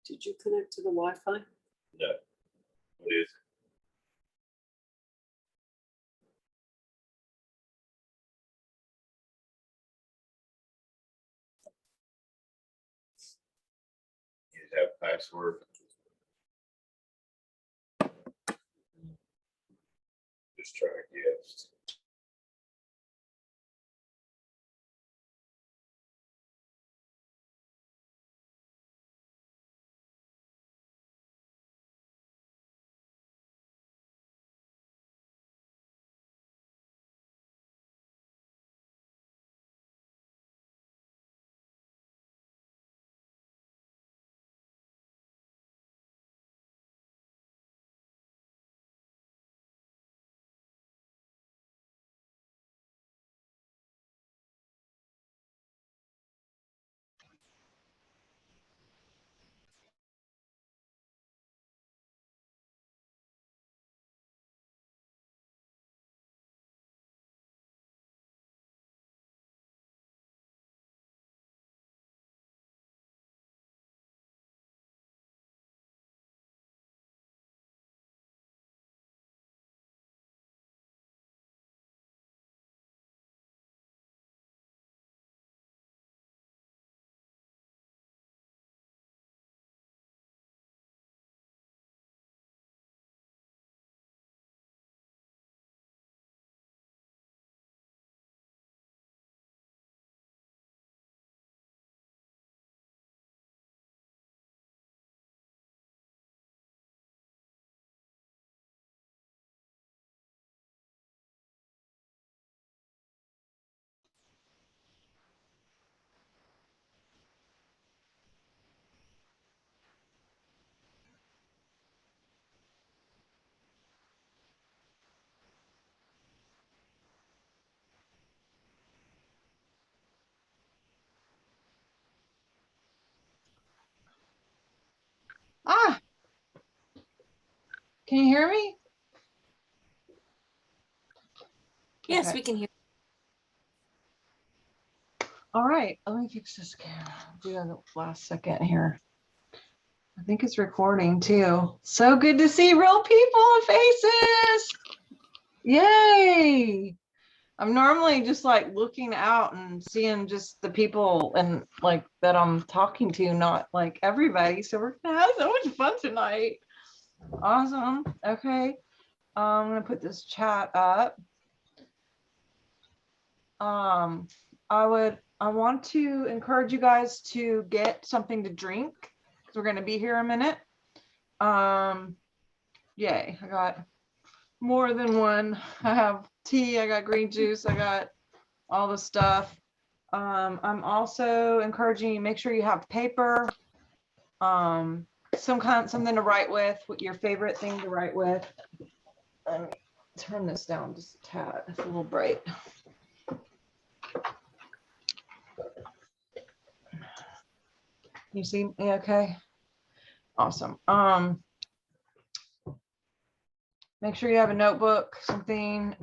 Did you connect to the Wi-Fi? No. What is it? You have password. Just try yes. Ah, can you hear me? Yes, Okay. we can hear. All right, let me fix this camera. Do that last second here. I think it's recording too. So good to see real people and faces. Yay. I'm normally just like looking out and seeing just the people and like that I'm talking to, not like everybody. So we're gonna have so much fun tonight. Awesome. Okay. I'm gonna put this chat up. I want to encourage you guys to get something to drink because we're gonna be here a minute. Yay, I got more than one. I have tea, I got green juice, I got all the stuff. I'm also encouraging you, make sure you have paper, something to write with, what your favorite thing to write with. Let me turn this down just a tad, it's a little bright. You see me okay? Awesome. Make sure you have a notebook, something,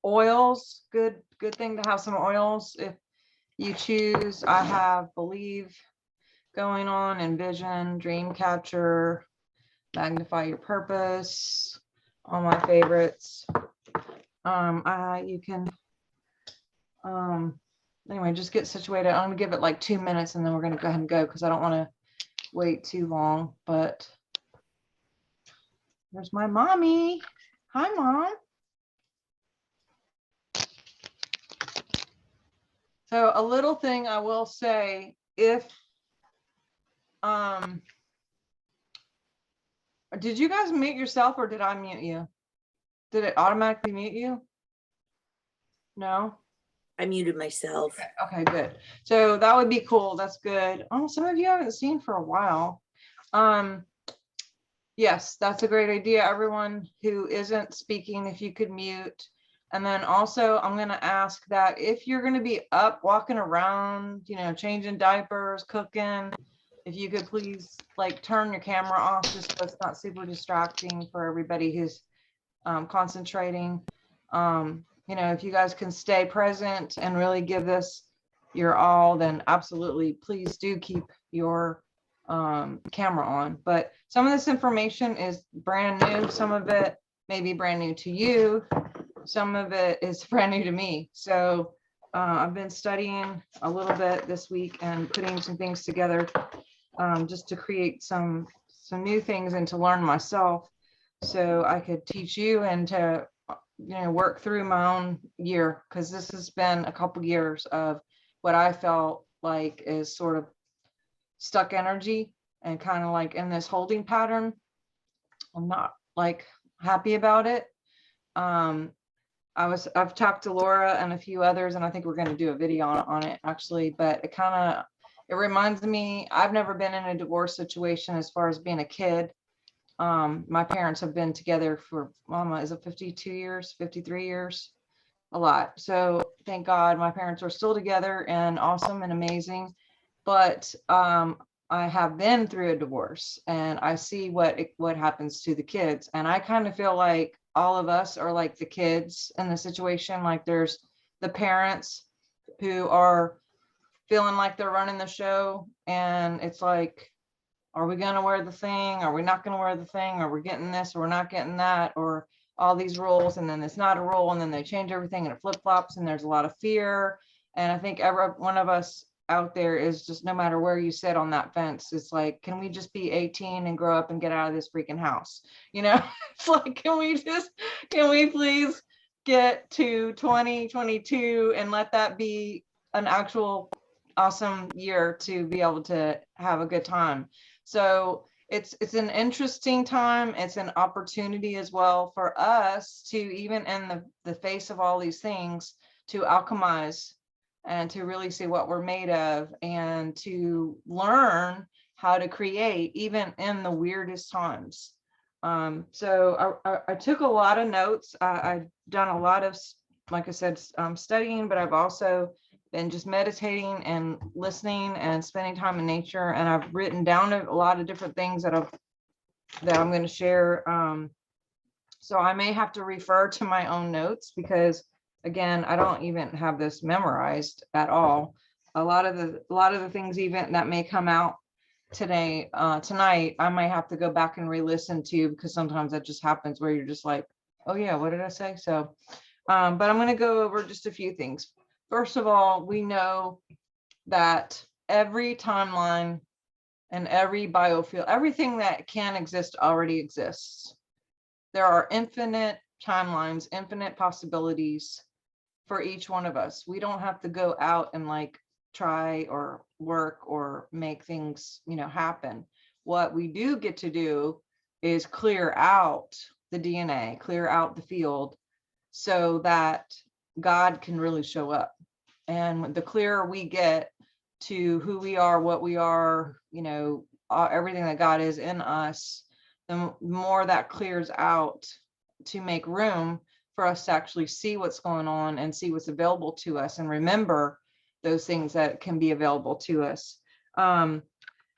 oils, good thing to have some oils if you choose. I have Believe going on, Envision, Dreamcatcher, Magnify Your Purpose, all my favorites. You can, anyway, just get situated. I'm gonna give it like 2 minutes and then we're gonna go ahead and go because I don't want to wait too long, but there's my mommy. Hi, Mom. So a little thing I will say, if, did you guys mute yourself or did I mute you? Did it automatically mute you? No? I muted myself. Okay, good. So that would be cool. That's good. Oh, some of you I haven't seen for a while. Yes, that's a great idea. Everyone who isn't speaking, if you could mute. And then also I'm going to ask that if you're going to be up walking around, you know, changing diapers, cooking, if you could please like turn your camera off just so it's not super distracting for everybody who's concentrating. You know, if you guys can stay present and really give this your all, then absolutely, please do keep your camera on. But some of this information is brand new. Some of it may be brand new to you. Some of it is brand new to me. So I've been studying a little bit this week and putting some things together just to create some new things and to learn myself so I could teach you and to, you know, work through my own year, because this has been a couple years of what I felt like is sort of stuck energy and kind of like in this holding pattern. I'm not like happy about it. I've talked to Laura and a few others, and I think we're going to do a video on it actually, but it reminds me, I've never been in a divorce situation as far as being a kid. My parents have been together for, mama, is it 52 years, 53 years? A lot. So thank God my parents are still together and awesome and amazing. But I have been through a divorce and I see what happens to the kids. And I kind of feel like all of us are like the kids in the situation. Like there's the parents who are feeling like they're running the show. And it's like, are we going to wear the thing? Are we not going to wear the thing? Are we getting this? Or we're not getting that? Or all these rules, and then it's not a rule, and then they change everything and it flip-flops, and there's a lot of fear. And I think every one of us out there is just, no matter where you sit on that fence, it's like, can we just be 18 and grow up and get out of this freaking house? You know, it's like, can we please get to 2022 and let that be an actual awesome year to be able to have a good time? So it's an interesting time. It's an opportunity as well for us to, even in the face of all these things, to alchemize and to really see what we're made of and to learn how to create even in the weirdest times. So I took a lot of notes. I've done a lot of, like I said, studying, but I've also been just meditating and listening and spending time in nature. And I've written down a lot of different things that I'm going to share. So I may have to refer to my own notes because, again, I don't even have this memorized at all. A lot of the things even that may come out tonight, I might have to go back and re-listen to, because sometimes that just happens where you're just like, oh yeah, what did I say? So, but I'm going to go over just a few things. First of all, we know that every timeline and every biofield, everything that can exist already exists. There are infinite timelines, infinite possibilities for each one of us. We don't have to go out and like try or work or make things, you know, happen. What we do get to do is clear out the DNA, clear out the field so that God can really show up. And the clearer we get to who we are, what we are, you know, everything that God is in us, the more that clears out to make room for us to actually see what's going on and see what's available to us and remember those things that can be available to us.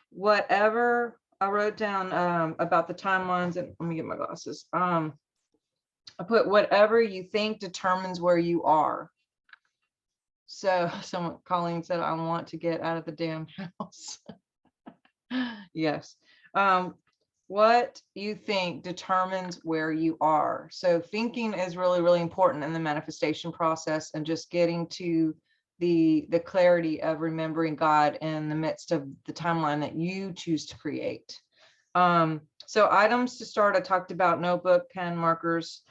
Whatever I wrote down about the timelines, and let me get my glasses. I put whatever you think determines where you are. So someone, Colleen said, I want to get out of the damn house. Yes. What you think determines where you are. So thinking is really, really important in the manifestation process, and just getting to the clarity of remembering God in the midst of the timeline that you choose to create. So items to start, I talked about notebook, pen, markers,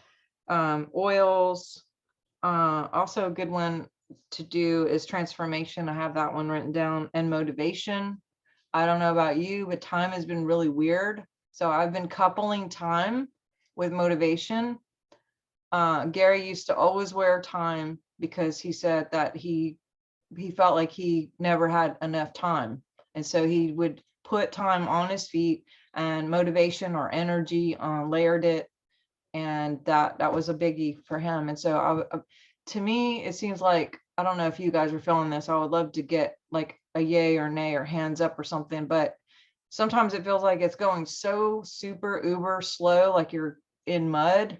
oils. Also a good one to do is transformation. I have that one written down, and motivation. I don't know about you, but time has been really weird. So I've been coupling time with motivation. Gary used to always wear time because he said that he felt like he never had enough time. And so he would put time on his feet, and motivation or energy layered it. And that was a biggie for him. And so to me, it seems like, I don't know if you guys are feeling this. I would love to get like a yay or nay or hands up or something, but sometimes it feels like it's going so super uber slow, like you're in mud.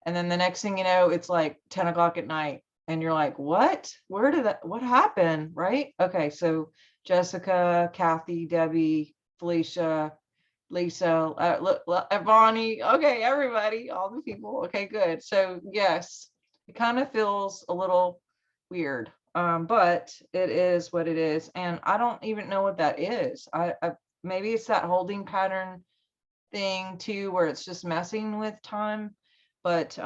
And then the next thing you know, it's like 10 o'clock at night and you're like, what? What happened? Right? Okay. So Jessica, Kathy, Debbie, Felicia, Lisa, Bonnie. Okay. Everybody, all the people. Okay, good. So yes, it kind of feels a little weird. But it is what it is. And I don't even know what that is. I maybe it's that holding pattern thing too, where it's just messing with time, but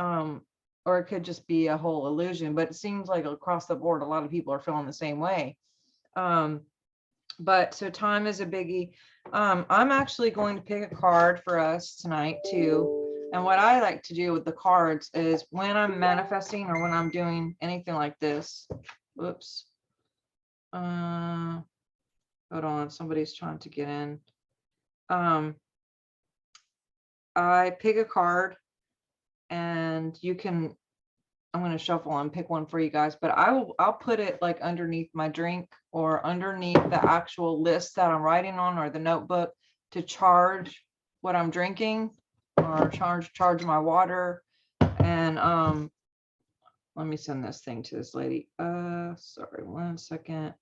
or it could just be a whole illusion. But it seems like across the board a lot of people are feeling the same way. But so time is a biggie. I'm actually going to pick a card for us tonight too. And what I like to do with the cards is when I'm manifesting or when I'm doing anything like this. Whoops. Hold on, somebody's trying to get in. I pick a card, and you can, I'm going to shuffle and pick one for you guys, but I'll put it like underneath my drink or underneath the actual list that I'm writing on, or the notebook, to charge what I'm drinking or charge my water. And let me send this thing to this lady. Sorry, 1 second.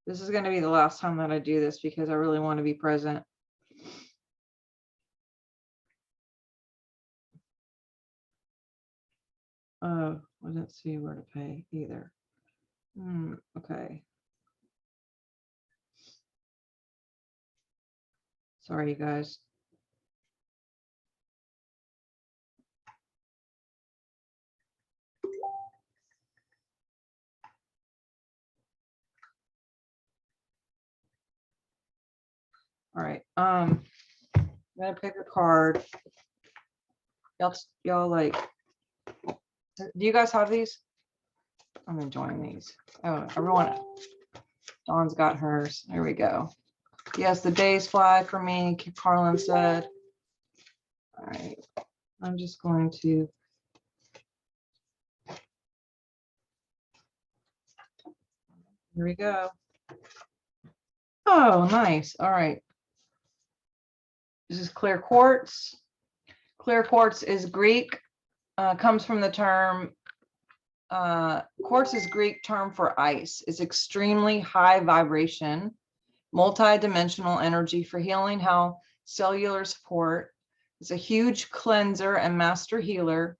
This is going to be the last time that I do this because I really want to be present. Oh, I didn't see where to pay either. Okay. Sorry, you guys. All right. I'm gonna pick a card. Y'all like, do you guys have these? I'm enjoying these. Oh, everyone, Dawn's got hers. There we go. Yes, the days fly for me, Carlin said. All right. I'm just going to. Here we go. Oh, nice. All right. This is clear quartz. Clear quartz is Greek, comes from the term, quartz is Greek term for ice. It's extremely high vibration, multi-dimensional energy for healing, health, cellular support. It's a huge cleanser and master healer.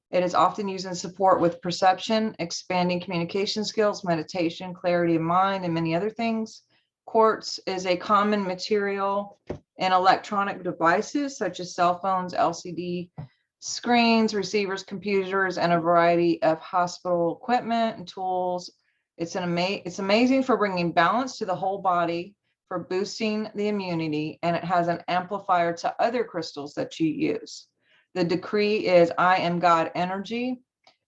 It is often used in support with perception, expanding communication skills, meditation, clarity of mind, and many other things. Quartz is a common material in electronic devices such as cell phones, LCD screens, receivers, computers, and a variety of hospital equipment and tools. It's amazing for bringing balance to the whole body, for boosting the immunity, and it has an amplifier to other crystals that you use. The decree is, I am God energy.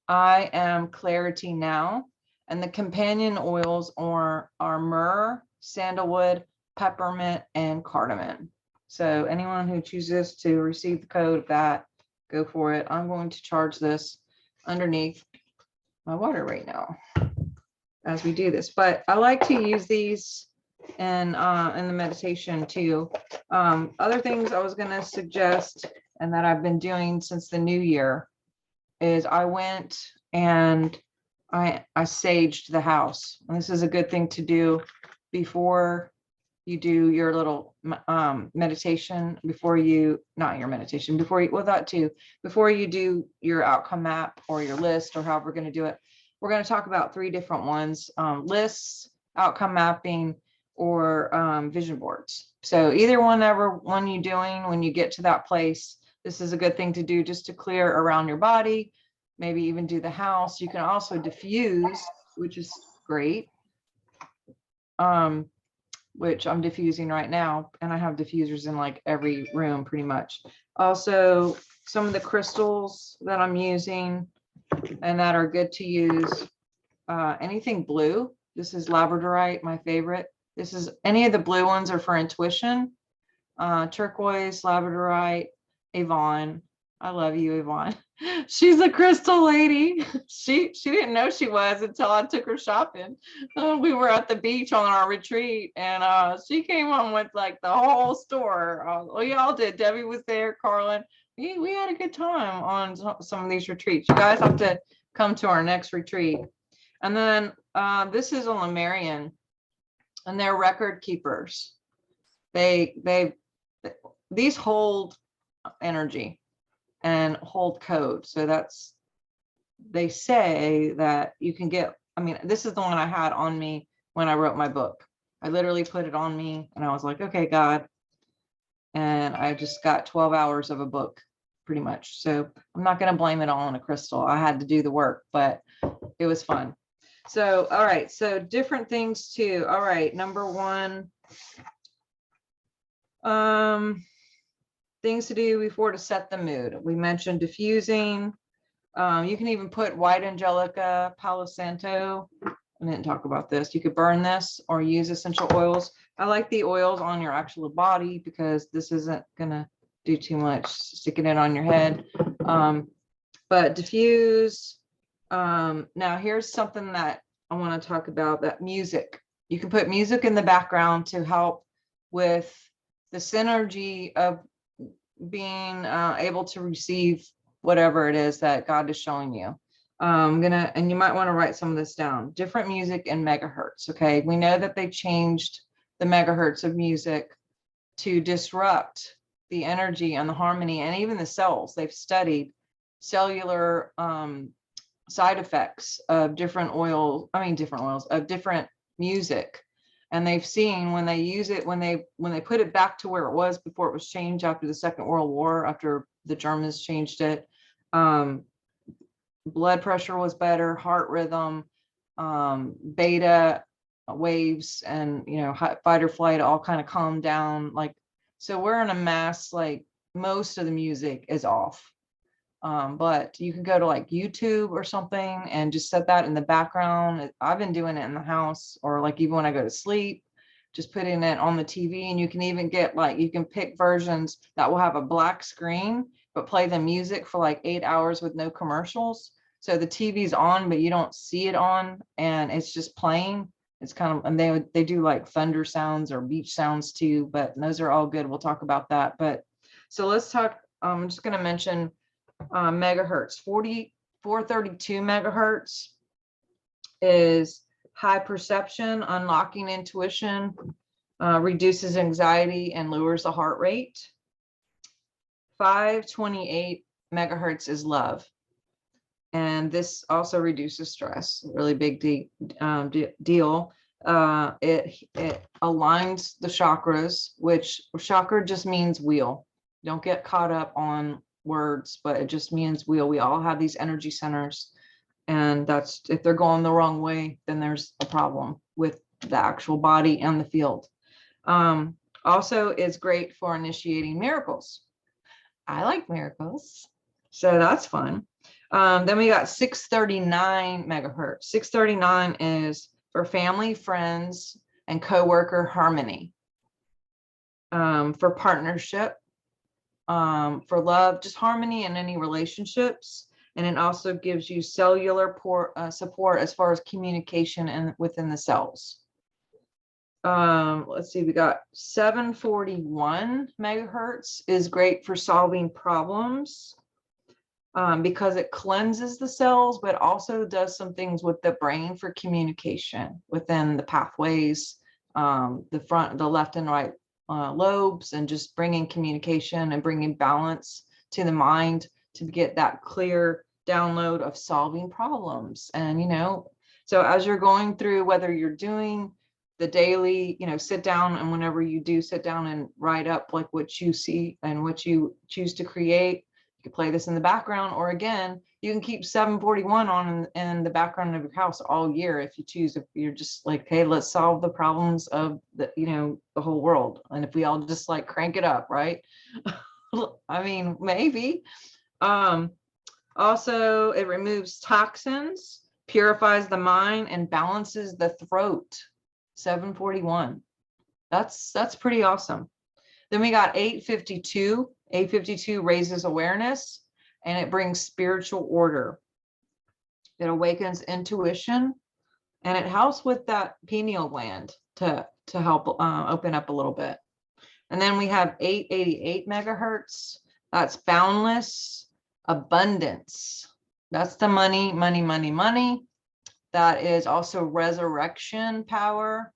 I am clarity now. And the companion oils are myrrh, sandalwood, peppermint, and cardamom. So anyone who chooses to receive the code of that, go for it. I'm going to charge this underneath my water right now as we do this. But I like to use these in the meditation too. Other things I was going to suggest, and that I've been doing since the new year, is I went and I saged the house. And this is a good thing to do before you do your little meditation, before you, not your meditation, before you, well, that too, before you do your outcome map or your list or however we're going to do it. We're going to talk about 3 different ones: lists, outcome mapping, or vision boards. So either one you're doing, when you get to that place, this is a good thing to do just to clear around your body, maybe even do the house. You can also diffuse, which is great. Which I'm diffusing right now, and I have diffusers in like every room pretty much. Also, some of the crystals that I'm using and that are good to use anything blue. This is labradorite, my favorite. This is any of the blue ones are for intuition. Turquoise, labradorite, Avon. I love you, Yvonne. She's a crystal lady. She didn't know she was until I took her shopping. We were at the beach on our retreat, and she came home with like the whole store. We all did. Debbie was there, Carlin. We had a good time on some of these retreats. You guys have to come to our next retreat. And then this is a Lemurian, and they're record keepers. These hold energy and hold code. So they say that you can get, I mean, this is the one I had on me when I wrote my book. I literally put it on me and I was like, okay, God. And I just got 12 hours of a book pretty much. So I'm not going to blame it all on a crystal. I had to do the work, but it was fun. So, all right. So different things too. All right. Number one, things to do before to set the mood. We mentioned diffusing. You can even put white angelica, Palo Santo. I didn't talk about this. You could burn this or use essential oils. I like the oils on your actual body because this isn't gonna do too much sticking it on your head. But diffuse. Now here's something that I want to talk about, that music. You can put music in the background to help with the synergy of being able to receive whatever it is that God is showing you. And you might want to write some of this down. Different music in megahertz. Okay, we know that they changed the megahertz of music to disrupt the energy and the harmony and even the cells. They've studied cellular side effects of different oils of different music. And they've seen when they use it, when they put it back to where it was before it was changed after the Second World War, after the Germans changed it, blood pressure was better, heart rhythm, beta waves, and fight or flight all kind of calmed down. Like, so we're in a mass, like most of the music is off. But you can go to like YouTube or something and just set that in the background. I've been doing it in the house, or like even when I go to sleep, just putting it on the TV. And you can even get you can pick versions that will have a black screen, but play the music for like 8 hours with no commercials. So the TV's on, but you don't see it on, and it's just playing. It's kind of, and they do like thunder sounds or beach sounds too, but those are all good. We'll talk about that. But so let's talk. I'm just going to mention megahertz. 432 megahertz is high perception, unlocking intuition, reduces anxiety and lowers the heart rate. 528 megahertz is love, and this also reduces stress. Really big deal. It aligns the chakras, which chakra just means wheel. Don't get caught up on words, but it just means wheel. We all have these energy centers, and that's, if they're going the wrong way, then there's a problem with the actual body and the field. Also is great for initiating miracles. I like miracles, so that's fun. Then we got 639 megahertz. 639 is for family, friends, and coworker harmony. For partnership, for love, just harmony in any relationships. And it also gives you cellular support as far as communication and within the cells. Let's see, we got 741 megahertz is great for solving problems because it cleanses the cells, but also does some things with the brain for communication within the pathways, the left and right lobes, and just bringing communication and bringing balance to the mind to get that clear download of solving problems. And so as you're going through, whether you're doing the daily, sit down, and whenever you do sit down and write up like what you see and what you choose to create, you can play this in the background, or again, you can keep 741 on in the background of your house all year if you choose. If you're just like, hey, let's solve the problems of the whole world, and if we all just like crank it up, right? I mean, maybe. Also, it removes toxins purifies the mind and balances the throat. 741. That's pretty awesome. Then we got 852. 852 raises awareness and it brings spiritual order. It awakens intuition and it helps with that pineal gland to help open up a little bit. And then we have 888 megahertz. That's boundless abundance. That's the money, money, money, money. That is also resurrection power.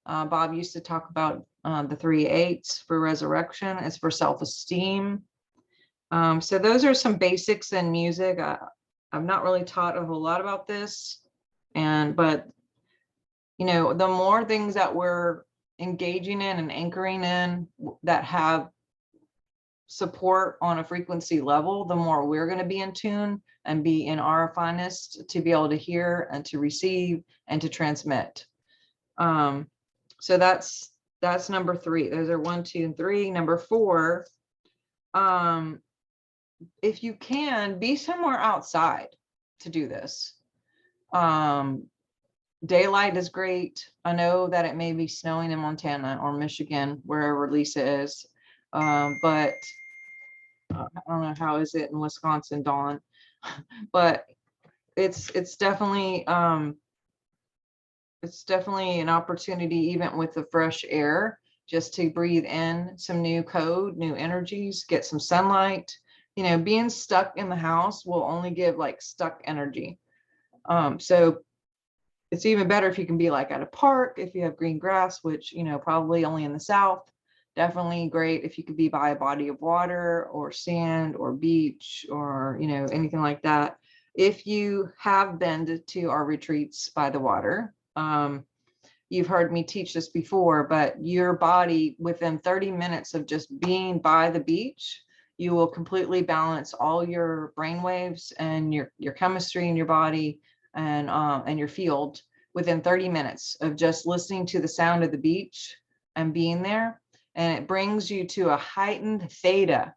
Bob used to talk about the 3 8s for resurrection. It's for self-esteem. So those are some basics in music. I've not really taught a whole lot about this, but you know, the more things that we're engaging in and anchoring in that have support on a frequency level, the more we're going to be in tune and be in our finest to be able to hear and to receive and to transmit. So that's number 3. Those are 1, 2, and 3. Number 4, if you can, be somewhere outside to do this. Daylight is great. I know that it may be snowing in Montana or Michigan, wherever Lisa is, but I don't know how is it in Wisconsin, Dawn, but it's definitely an opportunity, even with the fresh air, just to breathe in some new code, new energies, get some sunlight. You know, being stuck in the house will only give like stuck energy. So it's even better if you can be like at a park, if you have green grass, which, you know, probably only in the South. Definitely great if you could be by a body of water or sand or beach or, you know, anything like that. If you have been to our retreats by the water, you've heard me teach this before, but your body within 30 minutes of just being by the beach, you will completely balance all your brain waves and your chemistry in your body and your field within 30 minutes of just listening to the sound of the beach and being there. And it brings you to a heightened theta.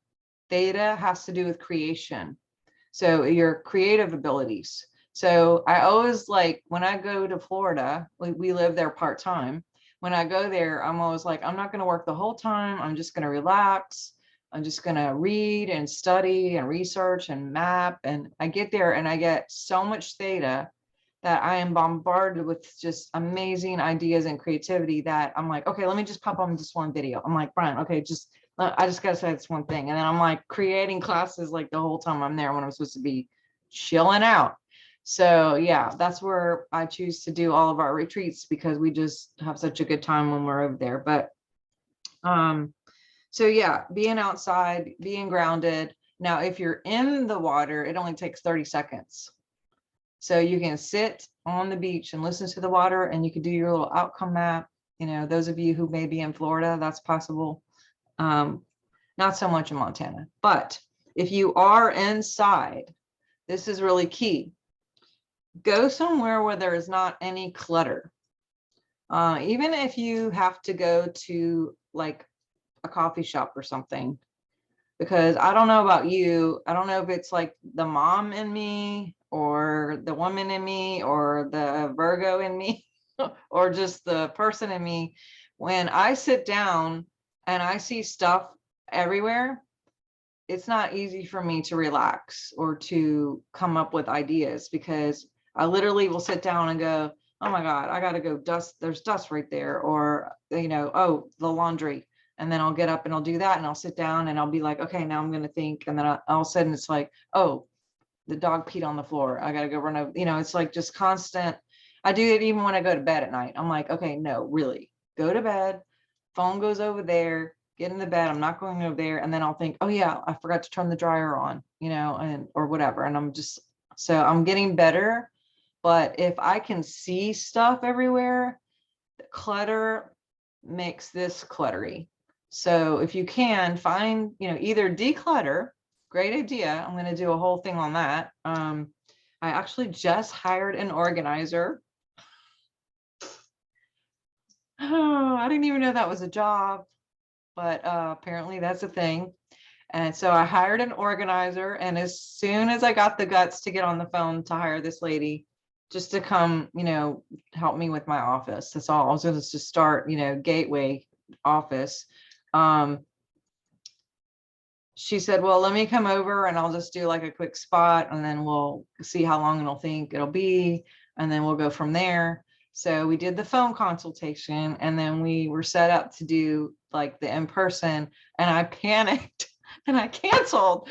Theta has to do with creation. So your creative abilities. So I always like, when I go to Florida, we live there part-time. When I go there, I'm always like, I'm not going to work the whole time. I'm just going to relax. I'm just going to read and study and research and map. And I get there and I get so much theta that I am bombarded with just amazing ideas and creativity that I'm like, okay, let me just pop on this one video. I'm like, Brian, okay, I just got to say this one thing. And then I'm like creating classes like the whole time I'm there when I'm supposed to be chilling out. So yeah, that's where I choose to do all of our retreats, because we just have such a good time when we're over there. But so yeah, being outside, being grounded. Now, if you're in the water, it only takes 30 seconds. So you can sit on the beach and listen to the water, and you can do your little outcome map. You know, those of you who may be in Florida, that's possible. Not so much in Montana, but if you are inside, this is really key. Go somewhere where there is not any clutter. Even if you have to go to like a coffee shop or something, because I don't know about you. I don't know if it's like the mom in me or the woman in me or the Virgo in me or just the person in me. When I sit down and I see stuff everywhere, it's not easy for me to relax or to come up with ideas, because I literally will sit down and go, oh my God, I got to go dust. There's dust right there. Or, you know, oh, the laundry. And then I'll get up and I'll do that. And I'll sit down and I'll be like, okay, now I'm going to think. And then all of a sudden it's like, oh, the dog peed on the floor. I got to go run over. You know, it's like just constant. I do it even when I go to bed at night. I'm like, okay, no, really, go to bed. Phone goes over there. Get in the bed. I'm not going over there. And then I'll think, oh yeah, I forgot to turn the dryer on, you know, and or whatever. And I'm getting better. But if I can see stuff everywhere, clutter makes this cluttery. So if you can find, you know, either declutter, great idea. I'm going to do a whole thing on that. I actually just hired an organizer. Oh, I didn't even know that was a job, but apparently that's a thing. And so I hired an organizer, and as soon as I got the guts to get on the phone to hire this lady, just to come, help me with my office. That's all. I was going to start, gateway office. She said, well, let me come over and I'll just do like a quick spot and then we'll see how long it'll be. And then we'll go from there. So we did the phone consultation and then we were set up to do like the in-person, and I panicked and I canceled.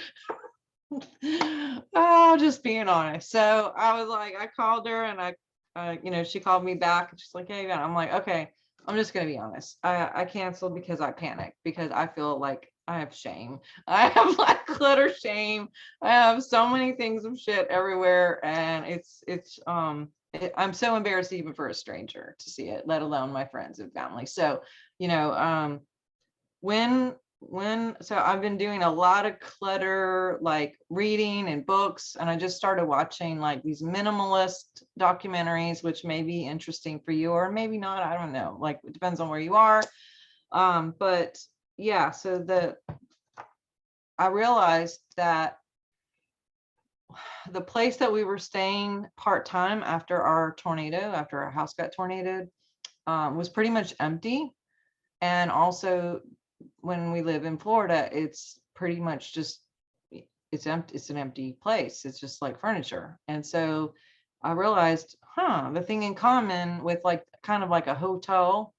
Oh, just being honest. So I was like, I called her and she called me back and she's like, hey, I'm like, okay, I'm just going to be honest. I canceled because I panicked, because I feel like I have shame. I have like clutter shame. I have so many things of shit everywhere. And I'm so embarrassed even for a stranger to see it, let alone my friends and family. So, so I've been doing a lot of clutter, like reading and books, and I just started watching like these minimalist documentaries, which may be interesting for you or maybe not. I don't know. Like, it depends on where you are. But yeah, so I realized that the place that we were staying part-time after our house got tornadoed, was pretty much empty. And also, when we live in Florida, it's pretty much just, it's empty. It's an empty place. It's just like furniture. And so I realized, the thing in common with like kind of like a hotel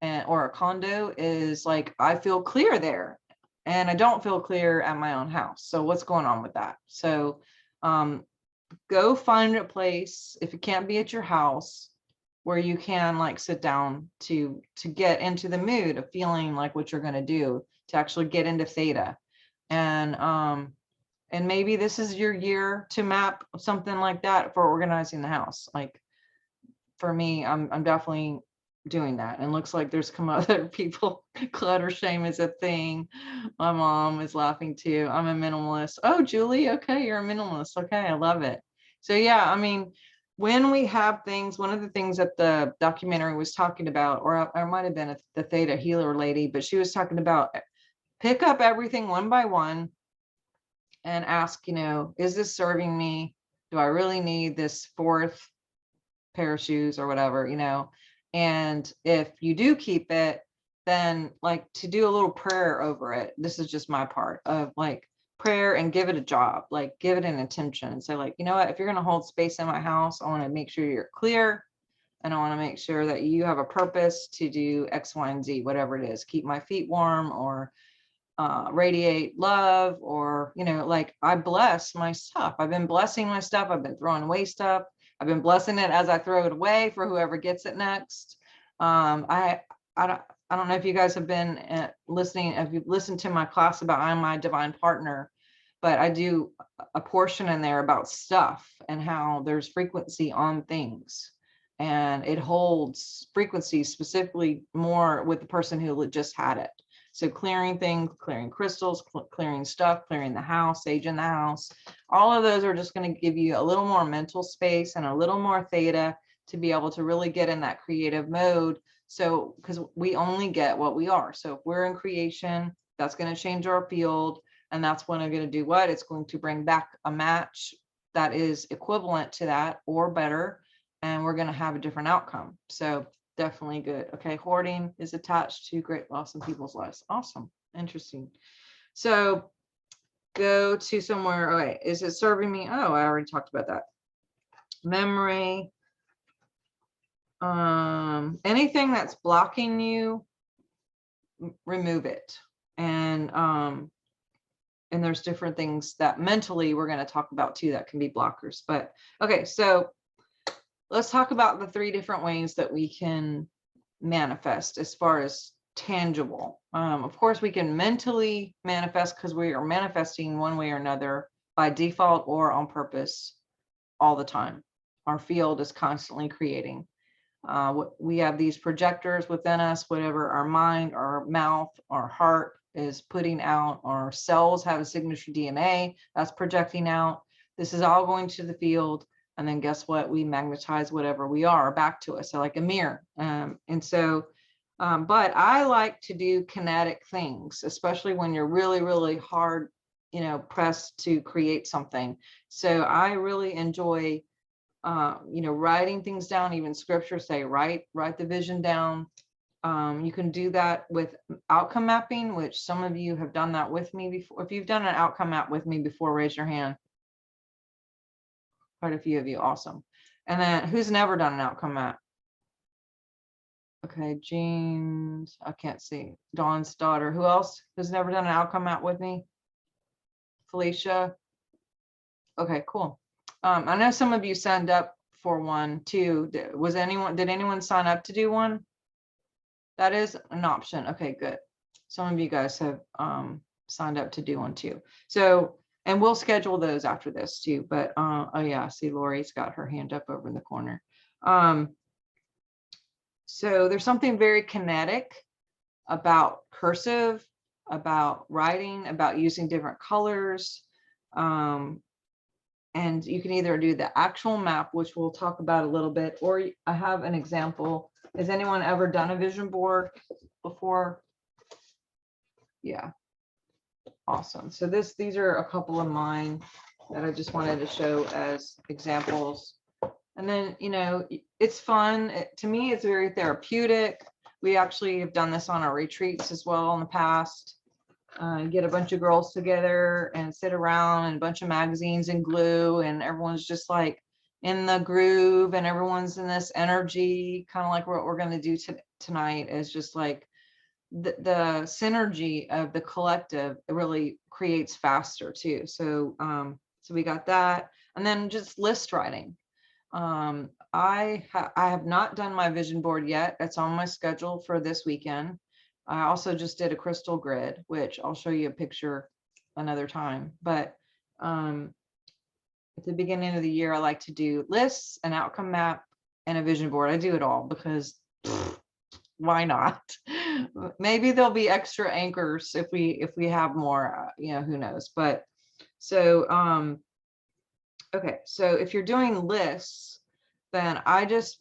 or a condo is like, I feel clear there and I don't feel clear at my own house. So what's going on with that? So go find a place, if it can't be at your house, where you can like sit down to get into the mood of feeling like what you're going to do, to actually get into theta. And maybe this is your year to map something like that for organizing the house. Like for me, I'm definitely doing that. And looks like there's some other people. Clutter shame is a thing. My mom is laughing too. I'm a minimalist. Oh, Julie, okay, you're a minimalist. Okay, I love it. So yeah, I mean, when we have things, one of the things that the documentary was talking about, or I might have been the Theta Healer lady, but she was talking about pick up everything one by one and ask, is this serving me? Do I really need this fourth pair of shoes or whatever, And if you do keep it, then like to do a little prayer over it. This is just my part of like prayer, and give it a job, like give it an intention and say like, you know what, if you're going to hold space in my house, I want to make sure you're clear. And I want to make sure that you have a purpose to do X, Y, and Z, whatever it is, keep my feet warm or radiate love, or, like I bless my stuff. I've been blessing my stuff. I've been throwing away stuff. I've been blessing it as I throw it away for whoever gets it next. I don't know if you guys have been listening, if you've listened to my class about I'm My Divine Partner, but I do a portion in there about stuff and how there's frequency on things. And it holds frequency specifically more with the person who just had it. So clearing things, clearing crystals, clearing stuff, clearing the house, sage in the house, all of those are just going to give you a little more mental space and a little more theta to be able to really get in that creative mode. So, because we only get what we are. So if we're in creation, that's going to change our field. And that's when I'm going to do what? It's going to bring back a match that is equivalent to that or better. And we're going to have a different outcome. So definitely good. Okay. Hoarding is attached to great loss in people's lives. Awesome. Interesting. So go to somewhere. Okay. Is it serving me? Oh, I already talked about that. Memory. Anything that's blocking you, remove it. And there's different things that mentally we're going to talk about too that can be blockers. But okay, so let's talk about the 3 different ways that we can manifest as far as tangible. Of course, we can mentally manifest because we are manifesting one way or another by default or on purpose all the time. Our field is constantly creating. We have these projectors within us, whatever our mind, our mouth, our heart is putting out. Our cells have a signature DNA that's projecting out. This is all going to the field. And then guess what? We magnetize whatever we are back to us. So like a mirror. But I like to do kinetic things, especially when you're really, really hard, pressed to create something. So I really enjoy writing things down, even scripture say, write the vision down. You can do that with outcome mapping, which some of you have done that with me before. If you've done an outcome map with me before, raise your hand. Quite a few of you, awesome. And then who's never done an outcome map? Okay, Jean's, I can't see. Dawn's daughter. Who else has never done an outcome map with me? Felicia. Okay, cool. I know some of you signed up for one too. Did anyone sign up to do one? That is an option. Okay, good. Some of you guys have signed up to do one too. So, and we'll schedule those after this too. But oh yeah, I see Lori's got her hand up over in the corner. So there's something very kinetic about cursive, about writing, about using different colors. And you can either do the actual map, which we'll talk about a little bit, or I have an example. Has anyone ever done a vision board before? Yeah. Awesome. So these are a couple of mine that I just wanted to show as examples. And then, it's fun. To me, it's very therapeutic. We actually have done this on our retreats as well in the past. Get a bunch of girls together and sit around and a bunch of magazines and glue, and everyone's just like in the groove and everyone's in this energy, kind of like what we're going to do tonight is just like the synergy of the collective. It really creates faster too. So we got that. And then just list writing. I have not done my vision board yet. It's on my schedule for this weekend. I also just did a crystal grid, which I'll show you a picture another time. But at the beginning of the year, I like to do lists, an outcome map, and a vision board. I do it all because why not? Maybe there'll be extra anchors if we have more, who knows. But so okay, so if you're doing lists, then I'll just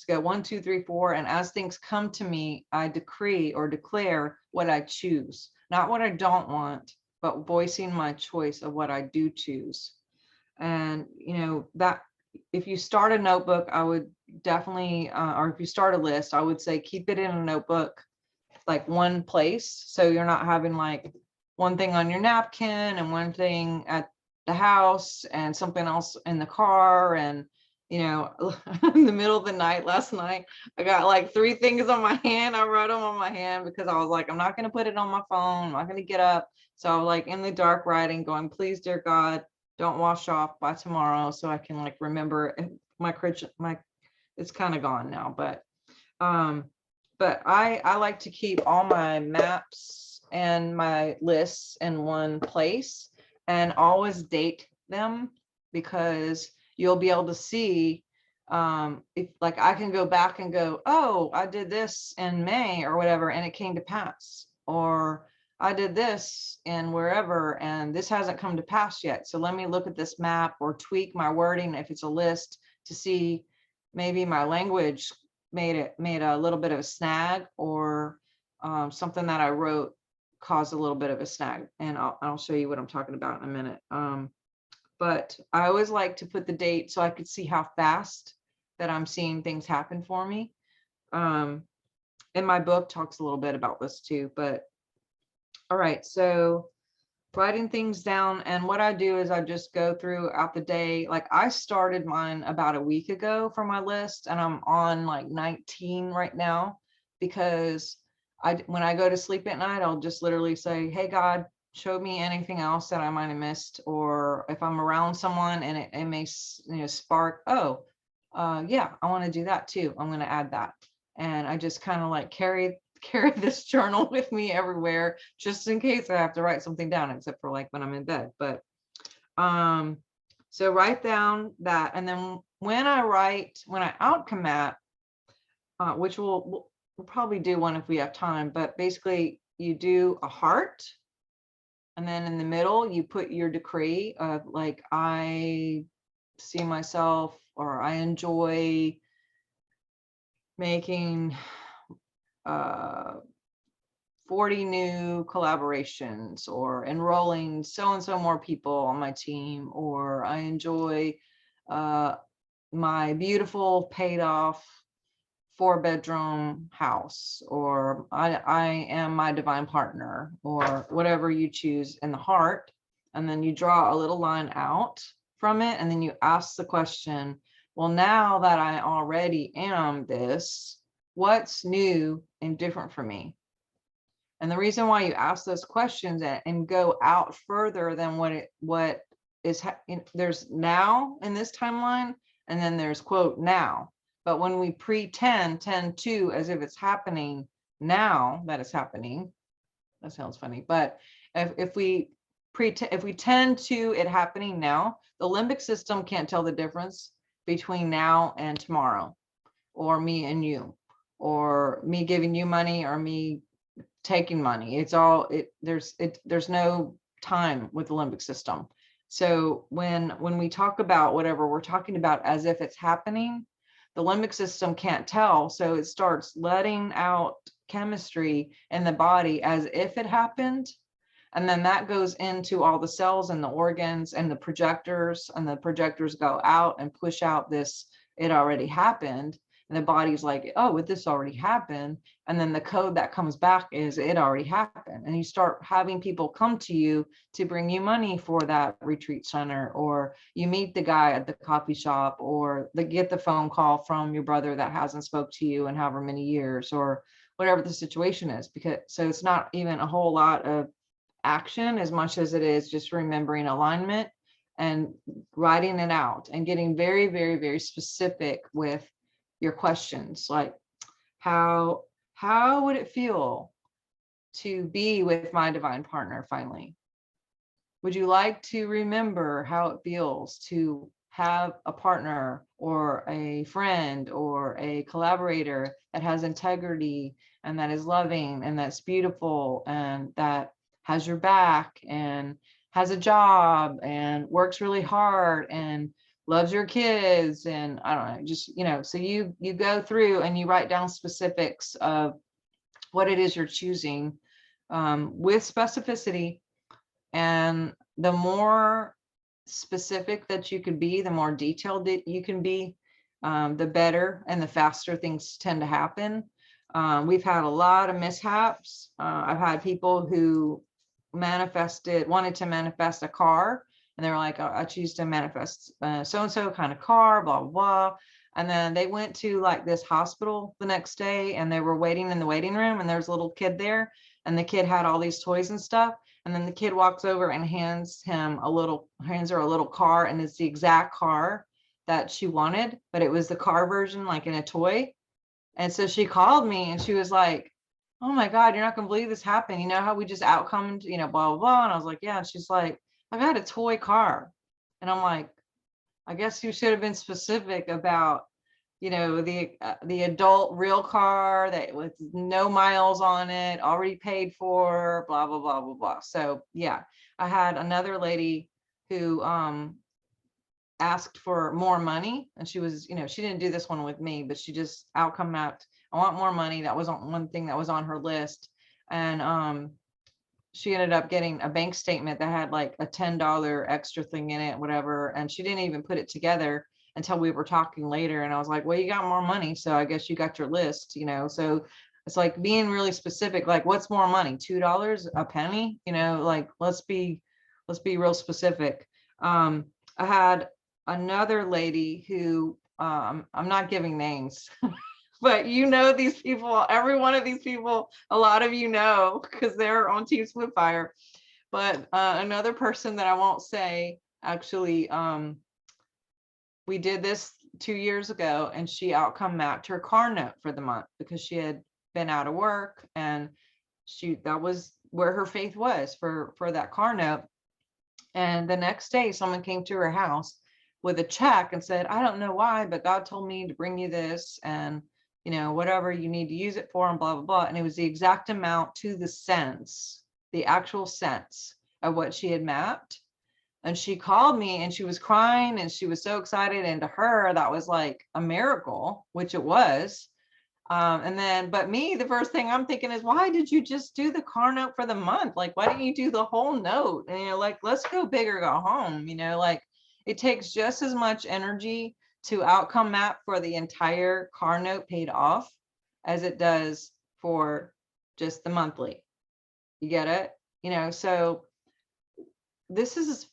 go 1, 2, 3, 4. And as things come to me, I decree or declare what I choose, not what I don't want, but voicing my choice of what I do choose. And, that if you start a notebook, I would definitely, or if you start a list, I would say keep it in a notebook, like one place. So you're not having like one thing on your napkin and one thing at the house and something else in the car. And in the middle of the night last night, I got like 3 things on my hand. I wrote them on my hand because I was like, I'm not going to put it on my phone. I'm not going to get up. So I was like in the dark writing, going, please, dear God, don't wash off by tomorrow, so I can like remember. It's kind of gone now, but I like to keep all my maps and my lists in one place and always date them, because you'll be able to see if like I can go back and go, oh, I did this in May or whatever, and it came to pass, or I did this in wherever, and this hasn't come to pass yet. So let me look at this map or tweak my wording if it's a list to see maybe my language made a little bit of a snag, or something that I wrote caused a little bit of a snag. And I'll show you what I'm talking about in a minute. But I always like to put the date so I could see how fast that I'm seeing things happen for me. And my book talks a little bit about this too, but all right, so writing things down, and what I do is I just go throughout the day. Like I started mine about a week ago for my list, and I'm on like 19 right now, because when I go to sleep at night, I'll just literally say, hey, God, show me anything else that I might have missed, or if I'm around someone and it may spark, oh, yeah, I want to do that too. I'm going to add that. And I just kind of like carry this journal with me everywhere, just in case I have to write something down, except for like when I'm in bed. But so write down that, and then when I outcome map, which we'll probably do one if we have time, but basically you do a heart, and then in the middle you put your decree of like, I see myself, or I enjoy making 40 new collaborations, or enrolling so and so more people on my team, or I enjoy my beautiful paid off 4-bedroom house, or I am my divine partner, or whatever you choose in the heart. And then you draw a little line out from it. And then you ask the question, well, now that I already am this, what's new and different for me? And the reason why you ask those questions and go out further than what is, there's now in this timeline, and then there's quote now. But when we tend to, as if it's happening now, that it's happening, that sounds funny. But if we tend to it happening now, the limbic system can't tell the difference between now and tomorrow, or me and you, or me giving you money, or me taking money. It's all there's no time with the limbic system. So when we talk about whatever we're talking about as if it's happening, the limbic system can't tell. So it starts letting out chemistry in the body as if it happened. And then that goes into all the cells and the organs and the projectors go out and push out this, it already happened. And the body's like, oh, but this already happened. And then the code that comes back is it already happened. And you start having people come to you to bring you money for that retreat center, or you meet the guy at the coffee shop, or get the phone call from your brother that hasn't spoke to you in however many years, or whatever the situation is. Because so it's not even a whole lot of action as much as it is just remembering alignment and writing it out and getting very, very, very specific with your questions. Like, how would it feel to be with my divine partner finally? Would you like to remember how it feels to have a partner or a friend or a collaborator that has integrity and that is loving and that's beautiful and that has your back and has a job and works really hard and loves your kids, and I don't know, just, so you go through and you write down specifics of what it is you're choosing, with specificity. And the more specific that you can be, the more detailed that you can be, the better and the faster things tend to happen. We've had a lot of mishaps. I've had people who wanted to manifest a car, and they were like, I choose to manifest so-and-so kind of car, blah, blah, blah. And then they went to like this hospital the next day, and they were waiting in the waiting room, and there's a little kid there, and the kid had all these toys and stuff. And then the kid walks over and hands her a little car, and it's the exact car that she wanted, but it was the car version, like in a toy. And so she called me and she was like, oh my God, you're not gonna believe this happened. You know how we just outcomed, blah, blah, blah. And I was like, yeah. And she's like, I got a toy car. And I'm like, I guess you should have been specific about, the adult real car that with no miles on it, already paid for, blah, blah, blah, blah, blah. So yeah, I had another lady who asked for more money, and she was, she didn't do this one with me, but she just outcome mapped, I want more money. That wasn't one thing that was on her list. And she ended up getting a bank statement that had like a $10 extra thing in it, whatever. And she didn't even put it together until we were talking later. And I was like, well, you got more money, so I guess you got your list, so it's like being really specific, like what's more money, $2, a penny, like let's be real specific. I had another lady who, I'm not giving names, but these people, every one of these people, a lot of because they're on Team Splitfire. But another person that I won't say, actually, we did this 2 years ago, and she outcome mapped her car note for the month because she had been out of work, and that was where her faith was for that car note. And the next day someone came to her house with a check and said, I don't know why, but God told me to bring you this, and whatever you need to use it for, and blah, blah, blah. And it was the exact amount to the cents, the actual cents of what she had mapped. And she called me and she was crying and she was so excited. And to her, that was like a miracle, which it was. But me, the first thing I'm thinking is, why did you just do the car note for the month? Like, why didn't you do the whole note? And like, let's go big or go home. Like, it takes just as much energy to outcome map for the entire car note paid off as it does for just the monthly. You get it? You know, so this is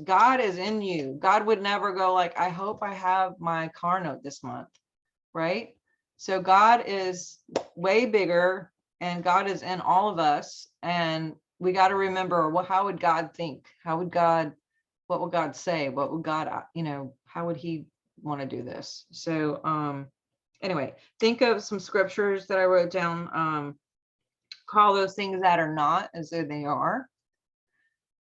God is in you. God would never go like, I hope I have my car note this month, right? So God is way bigger, and God is in all of us, and we got to remember, well, how would God think? What would God say? What would God, you know, how would he want to do this? So anyway, think of some scriptures that I wrote down. Call those things that are not as though they are.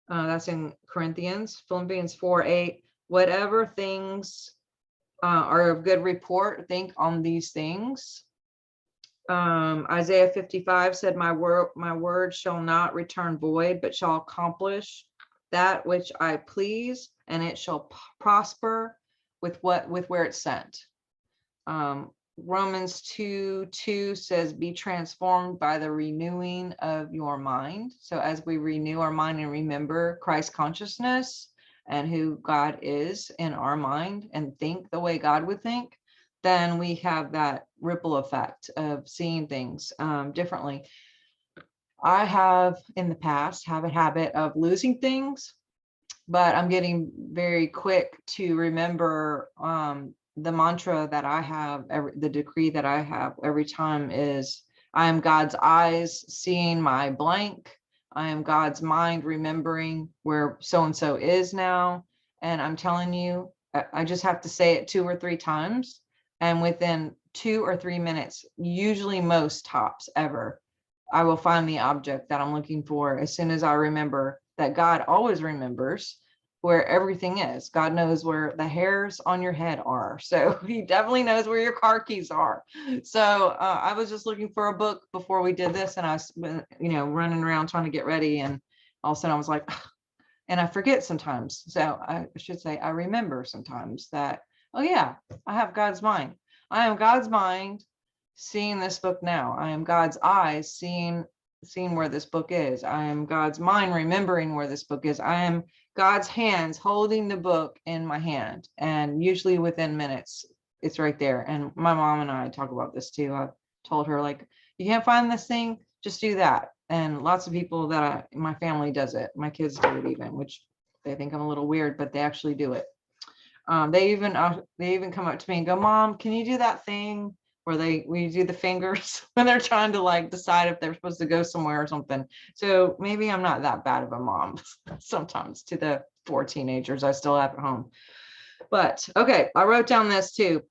That's in Corinthians. Philippians 4:8. Whatever things are of good report, think on these things. Isaiah 55 said, my word shall not return void, but shall accomplish that which I please, and it shall prosper with where it's sent. Romans 2:2 says, be transformed by the renewing of your mind. So as we renew our mind and remember Christ consciousness and who God is in our mind and think the way God would think, then we have that ripple effect of seeing things differently. I have in the past have a habit of losing things, but I'm getting very quick to remember the mantra that I have, the decree that I have every time is, I am God's eyes seeing my blank. I am God's mind remembering where so-and-so is now. And I'm telling you, I just have to say it 2 or 3 times. And within 2 or 3 minutes, usually most tops ever, I will find the object that I'm looking for as soon as I remember that God always remembers where everything is. God knows where the hairs on your head are. So he definitely knows where your car keys are. So I was just looking for a book before we did this, and I was, you know, running around trying to get ready, and all of a sudden I was like, and I forget sometimes. So I should say I remember sometimes that, oh yeah, I have God's mind. I am God's mind seeing this book now. I am God's eyes seeing where this book is. I am God's mind remembering where this book is. I am God's hands holding the book in my hand, and usually within minutes it's right there. And my mom and I talk about this too. I told her, like, you can't find this thing, just do that. And lots of people that my family does it. My kids do it even, which they think I'm a little weird, but they actually do it. They even come up to me and go, Mom, can you do that thing where we do the fingers when they're trying to like decide if they're supposed to go somewhere or something. So maybe I'm not that bad of a mom sometimes to the 4 teenagers I still have at home. But okay, I wrote down this too.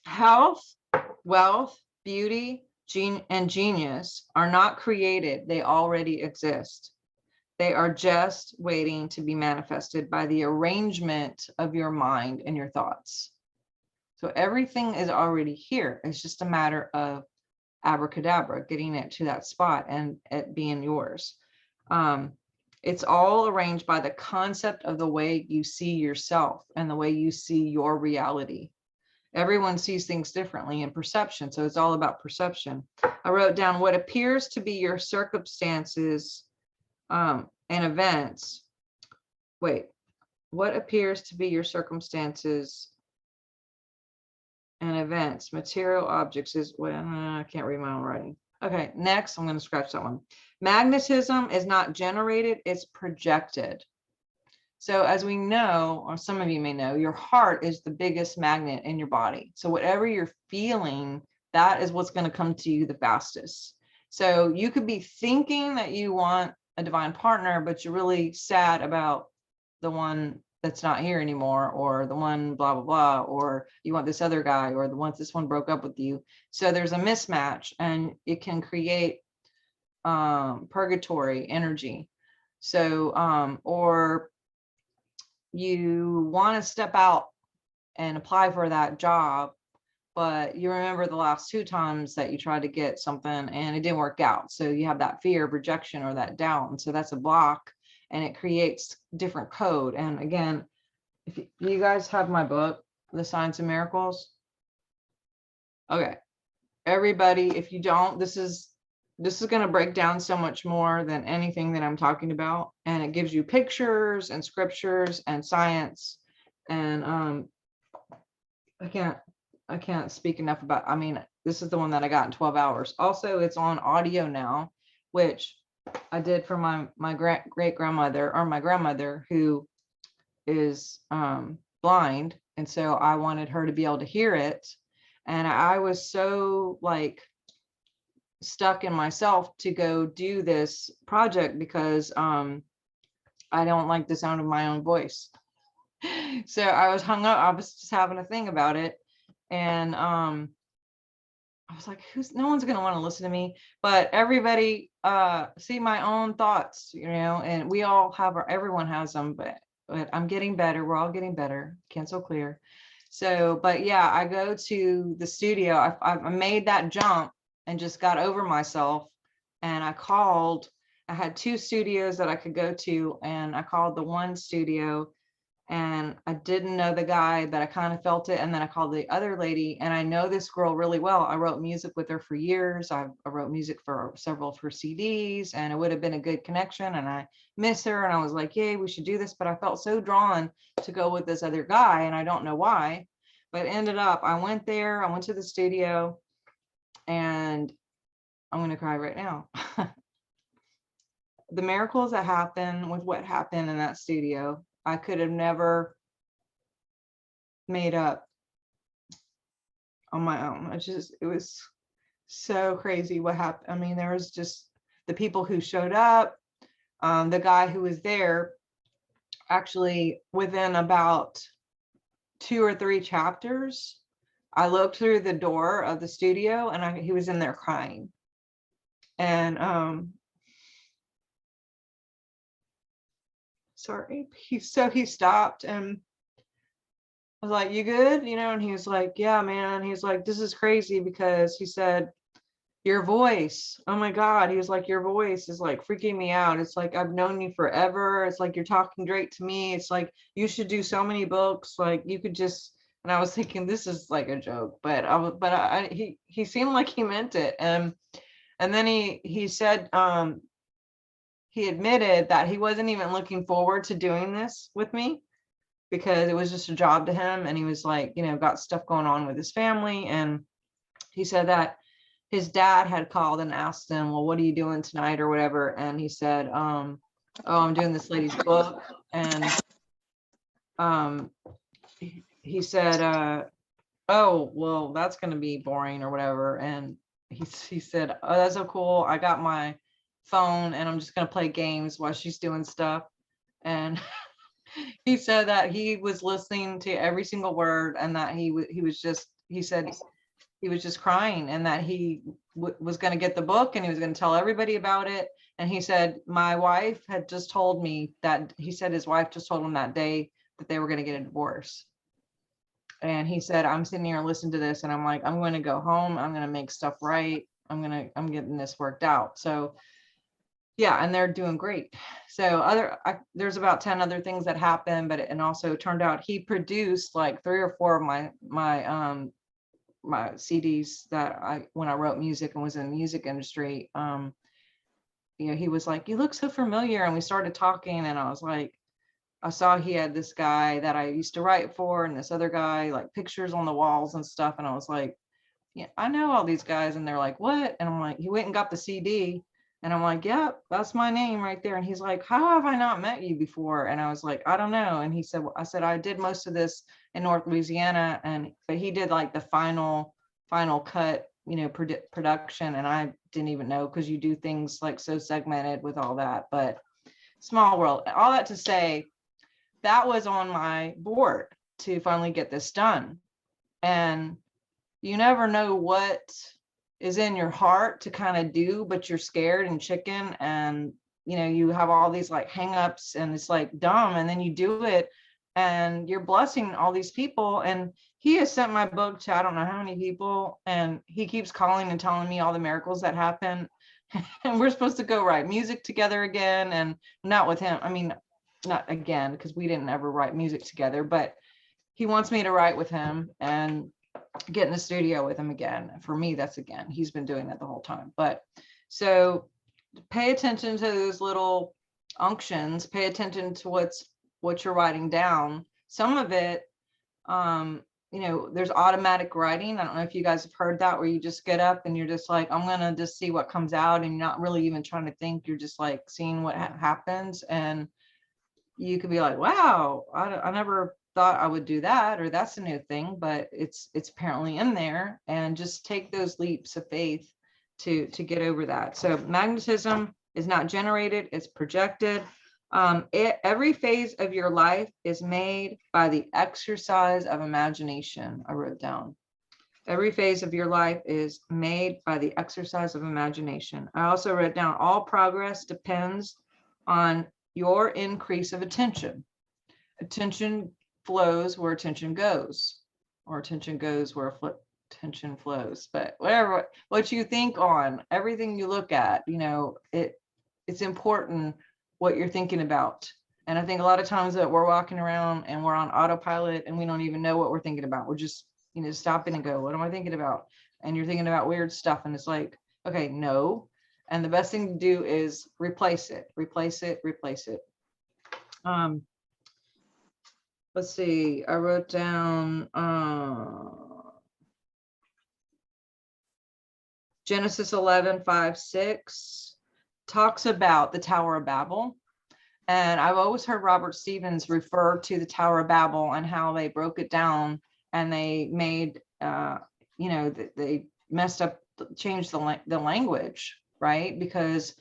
Health, wealth, beauty, and genius are not created. They already exist. They are just waiting to be manifested by the arrangement of your mind and your thoughts. So everything is already here. It's just a matter of abracadabra, getting it to that spot and it being yours. It's all arranged by the concept of the way you see yourself and the way you see your reality. Everyone sees things differently in perception. So it's all about perception. I wrote down what appears to be your circumstances and events. Wait, what appears to be your circumstances and events, material objects is, well, I can't read my own writing. Okay, next, I'm going to scratch that one. Magnetism is not generated, it's projected. So as we know, or some of you may know, your heart is the biggest magnet in your body. So whatever you're feeling, that is what's going to come to you the fastest. So you could be thinking that you want a divine partner, but you're really sad about the one that's not here anymore, or the one blah, blah, blah, or you want this other guy, or this one broke up with you. So there's a mismatch, and it can create purgatory energy. So, or you want to step out and apply for that job, but you remember the last 2 times that you tried to get something and it didn't work out. So you have that fear of rejection or that doubt. And so that's a block, and it creates different code. And again, if you guys have my book, The Science of Miracles. Okay, everybody, if you don't, this is going to break down so much more than anything that I'm talking about. And it gives you pictures and scriptures and science. And I can't speak enough about, I mean, this is the one that I got in 12 hours. Also, it's on audio now, which I did for my great grandmother, or my grandmother, who is blind. And so I wanted her to be able to hear it. And I was so like stuck in myself to go do this project because I don't like the sound of my own voice. So I was hung up. I was just having a thing about it. And I was like, no one's gonna want to listen to me, but everybody see my own thoughts, you know, and we all have everyone has them, but I'm getting better. We're all getting better. Cancel clear. So, but yeah, I go to the studio. I made that jump and just got over myself. And I had 2 studios that I could go to, and I called the one studio, and I didn't know the guy, but I kind of felt it. And then I called the other lady, and I know this girl really well. I wrote music with her for years. I wrote music for several of her CDs, and it would have been a good connection. And I miss her, and I was like, yay, we should do this. But I felt so drawn to go with this other guy, and I don't know why. But ended up, I went there, I went to the studio, and I'm going to cry right now. The miracles that happen with what happened in that studio, I could have never made up on my own. It was so crazy what happened. I mean, there was just the people who showed up, the guy who was there, actually within about 2 or 3 chapters, I looked through the door of the studio, and he was in there crying. And sorry, he stopped, and I was like, you good? You know, and he was like, yeah, man. He's like, this is crazy, because he said, your voice, oh my God. He was like, your voice is like freaking me out. It's like, I've known you forever. It's like, you're talking great to me. It's like, you should do so many books. Like, you could just, and I was thinking, this is like a joke, but he seemed like he meant it. And then he said, he admitted that he wasn't even looking forward to doing this with me, because it was just a job to him. And he was like, you know, got stuff going on with his family. And he said that his dad had called and asked him, well, what are you doing tonight or whatever? And he said, oh, I'm doing this lady's book. And he said, oh, well, that's going to be boring or whatever. And he said, oh, that's so cool. I got my phone and I'm just going to play games while she's doing stuff. And he said that he was listening to every single word, and that he said he was just crying, and that he was going to get the book, and he was going to tell everybody about it. And he said, my wife had just told me that, he said his wife just told him that day that they were going to get a divorce. And he said, I'm sitting here listening to this, and I'm like, I'm going to go home. I'm going to make stuff right. I'm getting this worked out. So yeah, and they're doing great. So there's about 10 other things that happened, but and also turned out he produced like 3 or 4 of my CDs that when I wrote music and was in the music industry. You know, he was like, you look so familiar, and we started talking, and I was like, I saw he had this guy that I used to write for, and this other guy, like pictures on the walls and stuff, and I was like, yeah, I know all these guys. And they're like, what? And I'm like, he went and got the CD. And I'm like, yep, that's my name right there. And he's like, how have I not met you before? And I was like, I don't know. And he said, well, I said, I did most of this in North Louisiana. But he did like the final cut, you know, production. And I didn't even know, because you do things like so segmented with all that. But small world. All that to say, that was on my board to finally get this done. And you never know what is in your heart to kind of do, but you're scared and chicken, and you know, you have all these like hangups, and it's like dumb, and then you do it, and you're blessing all these people. And he has sent my book to I don't know how many people, and he keeps calling and telling me all the miracles that happen. And we're supposed to go write music together again, and not with him. I mean, not again, because we didn't ever write music together, but he wants me to write with him and get in the studio with him again. For me, that's again, he's been doing that the whole time. But so pay attention to those little unctions, pay attention to what you're writing down. Some of it there's automatic writing. I don't know if you guys have heard that, where you just get up and you're just like, I'm gonna just see what comes out, and you're not really even trying to think. You're just like seeing what happens, and you could be like, wow, I never thought I would do that, or that's a new thing, but it's apparently in there. And just take those leaps of faith to get over that. So magnetism is not generated, it's projected. Every phase of your life is made by the exercise of imagination. I wrote down. Every phase of your life is made by the exercise of imagination. I also wrote down, all progress depends on your increase of attention. Attention flows where attention goes, or attention goes where attention flows. But whatever, what you think on, everything you look at, it's important what you're thinking about. And I think a lot of times that we're walking around and we're on autopilot and we don't even know what we're thinking about. We're just, stopping and go, what am I thinking about? And you're thinking about weird stuff. And it's like, okay, no. And the best thing to do is replace it. Let's see, I wrote down Genesis 11:5-6 talks about the Tower of Babel. And I've always heard Robert Stevens refer to the Tower of Babel and how they broke it down, and they made, they messed up, changed the language, right? Because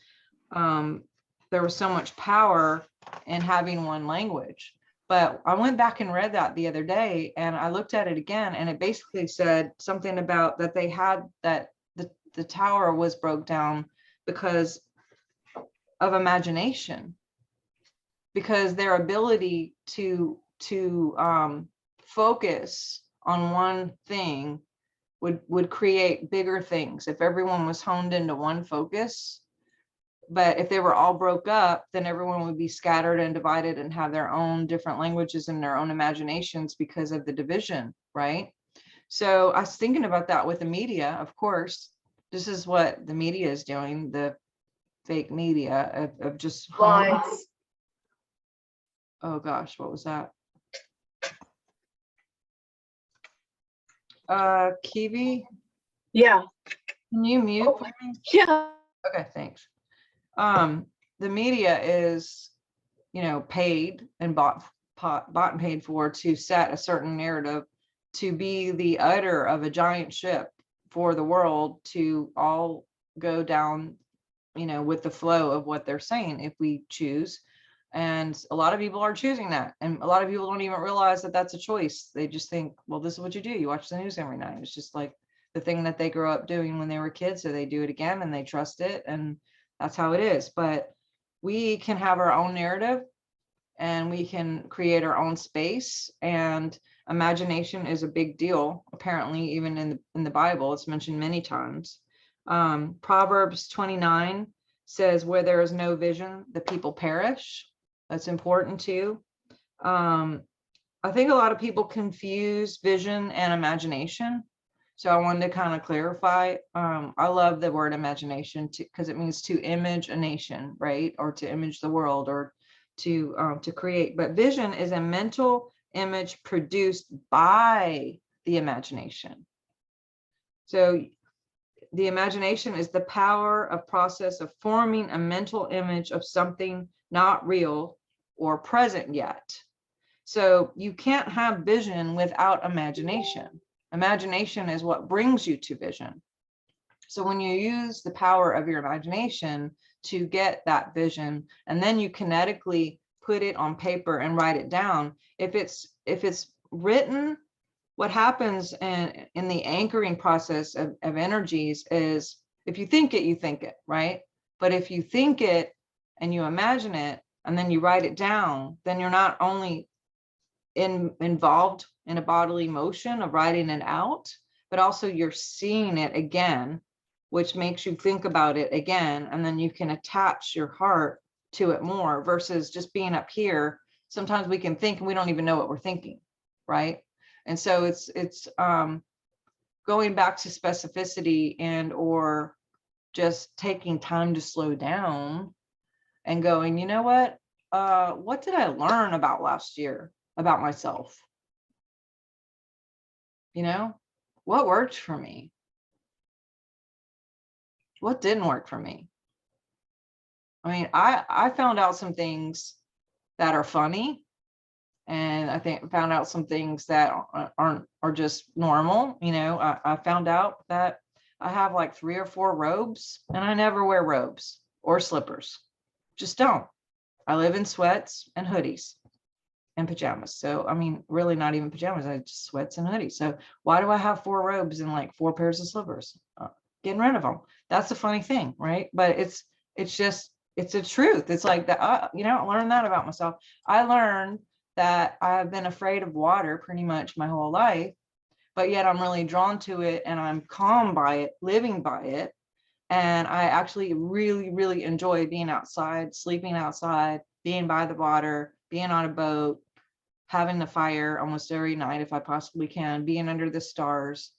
there was so much power in having one language. But I went back and read that the other day, and I looked at it again, and it basically said something about that they had that the tower was broke down because of imagination, because their ability to focus on one thing would create bigger things if everyone was honed into one focus. But if they were all broke up, then everyone would be scattered and divided and have their own different languages and their own imaginations because of the division, right? So I was thinking about that with the media. Of course, this is what the media is doing, the fake media of just Lies. Oh gosh, what was that? Kiwi, Yeah. can you mute for me? Yeah. Okay, thanks. The media is, paid and bought and paid for to set a certain narrative, to be the udder of a giant ship for the world to all go down, with the flow of what they're saying, if we choose. And a lot of people are choosing that. And a lot of people don't even realize that that's a choice. They just think, well, this is what you do. You watch the news every night. It's just like the thing that they grew up doing when they were kids. So they do it again and they trust it. And that's how it is. But we can have our own narrative, and we can create our own space. And imagination is a big deal. Apparently, even in the Bible, it's mentioned many times. Proverbs 29 says, where there is no vision, the people perish. That's important too. I think a lot of people confuse vision and imagination. So I wanted to kind of clarify. I love the word imagination because it means to image a nation, right? Or to image the world, or to create. But vision is a mental image produced by the imagination. So the imagination is the power of process of forming a mental image of something not real or present yet. So you can't have vision without imagination. Imagination is what brings you to vision. So when you use the power of your imagination to get that vision, and then you kinetically put it on paper and write it down, if it's written, what happens in the anchoring process of energies is, if you think it, you think it, right? But if you think it and you imagine it and then you write it down, then you're not only involved in a bodily motion of writing it out, but also you're seeing it again, which makes you think about it again. And then you can attach your heart to it more, versus just being up here. Sometimes we can think and we don't even know what we're thinking, right? And so it's going back to specificity, and or just taking time to slow down and going, you know what did I learn about last year about myself? You know, what worked for me? What didn't work for me? I mean, I found out some things that are funny, and I think found out some things that aren't are just normal. You know, I found out that I have like 3 or 4 robes, and I never wear robes or slippers. Just don't. I live in sweats and hoodies and pajamas. So, I mean, really not even pajamas, I just sweats and hoodies. So why do I have 4 robes and like 4 pairs of slippers? Getting rid of them. That's the funny thing, right? But it's just, it's a truth. It's like that, you know, I learned that about myself. I learned that I've been afraid of water pretty much my whole life, but yet I'm really drawn to it and I'm calm by it, living by it. And I actually really, really enjoy being outside, sleeping outside, being by the water, being on a boat, having the fire almost every night if I possibly can, being under the stars.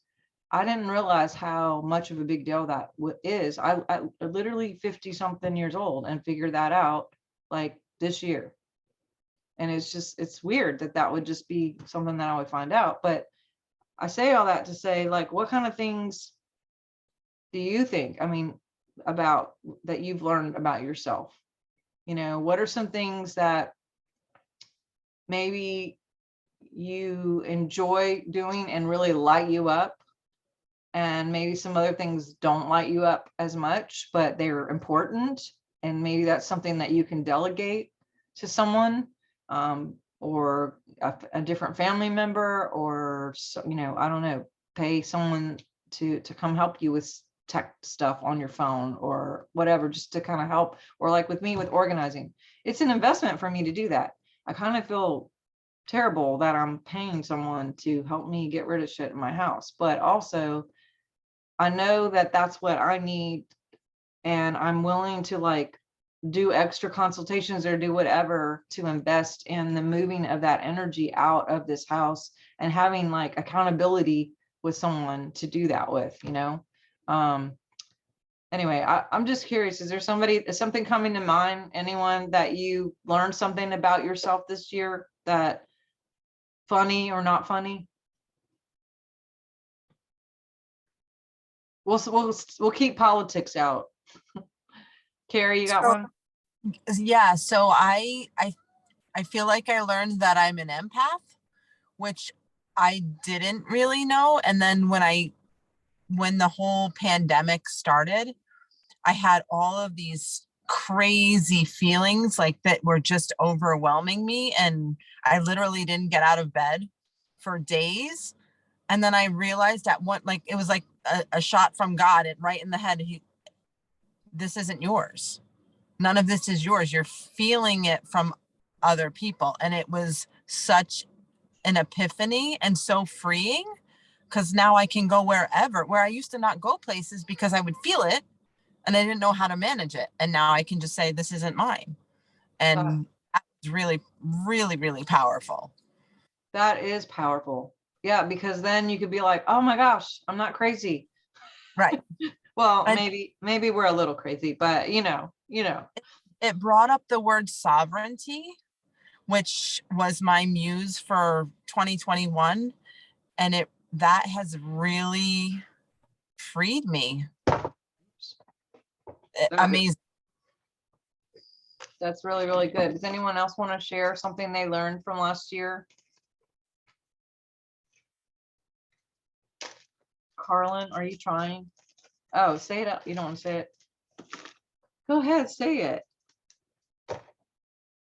I didn't realize how much of a big deal that is. I literally 50 something years old and figured that out like this year. And it's just, it's weird that that would just be something that I would find out. But I say all that to say, like, what kind of things do you think, I mean, about that you've learned about yourself? You know, what are some things that maybe you enjoy doing and really light you up? And maybe some other things don't light you up as much, but they're important. And maybe that's something that you can delegate to someone, or a different family member, or, you know, I don't know, pay someone to come help you with tech stuff on your phone or whatever, just to kind of help. Or like with me with organizing, it's an investment for me to do that. I kind of feel terrible that I'm paying someone to help me get rid of shit in my house, but also I know that that's what I need, and I'm willing to like do extra consultations or do whatever to invest in the moving of that energy out of this house and having like accountability with someone to do that with, you know. Anyway, I'm just curious, is there something coming to mind, anyone that you learned something about yourself this year that funny or not funny? We'll keep politics out. Carrie, you got one? Yeah, so I feel like I learned that I'm an empath, which I didn't really know. And then when the whole pandemic started, I had all of these crazy feelings like that were just overwhelming me, and I literally didn't get out of bed for days. And then I realized at one, like it was like a shot from God, right in the head. This isn't yours. None of this is yours. You're feeling it from other people. And it was such an epiphany and so freeing, because now I can go wherever, where I used to not go places because I would feel it and I didn't know how to manage it. And now I can just say, this isn't mine. And that's really, really, really powerful. That is powerful. Yeah, because then you could be like, oh my gosh, I'm not crazy. Right. Well, And maybe we're a little crazy, but you know. It brought up the word sovereignty, which was my muse for 2021. And that has really freed me. Amazing. That's really, really good. Does anyone else want to share something they learned from last year? Carlin, are you trying? Oh, say it out. You don't want to say it. Go ahead, say it.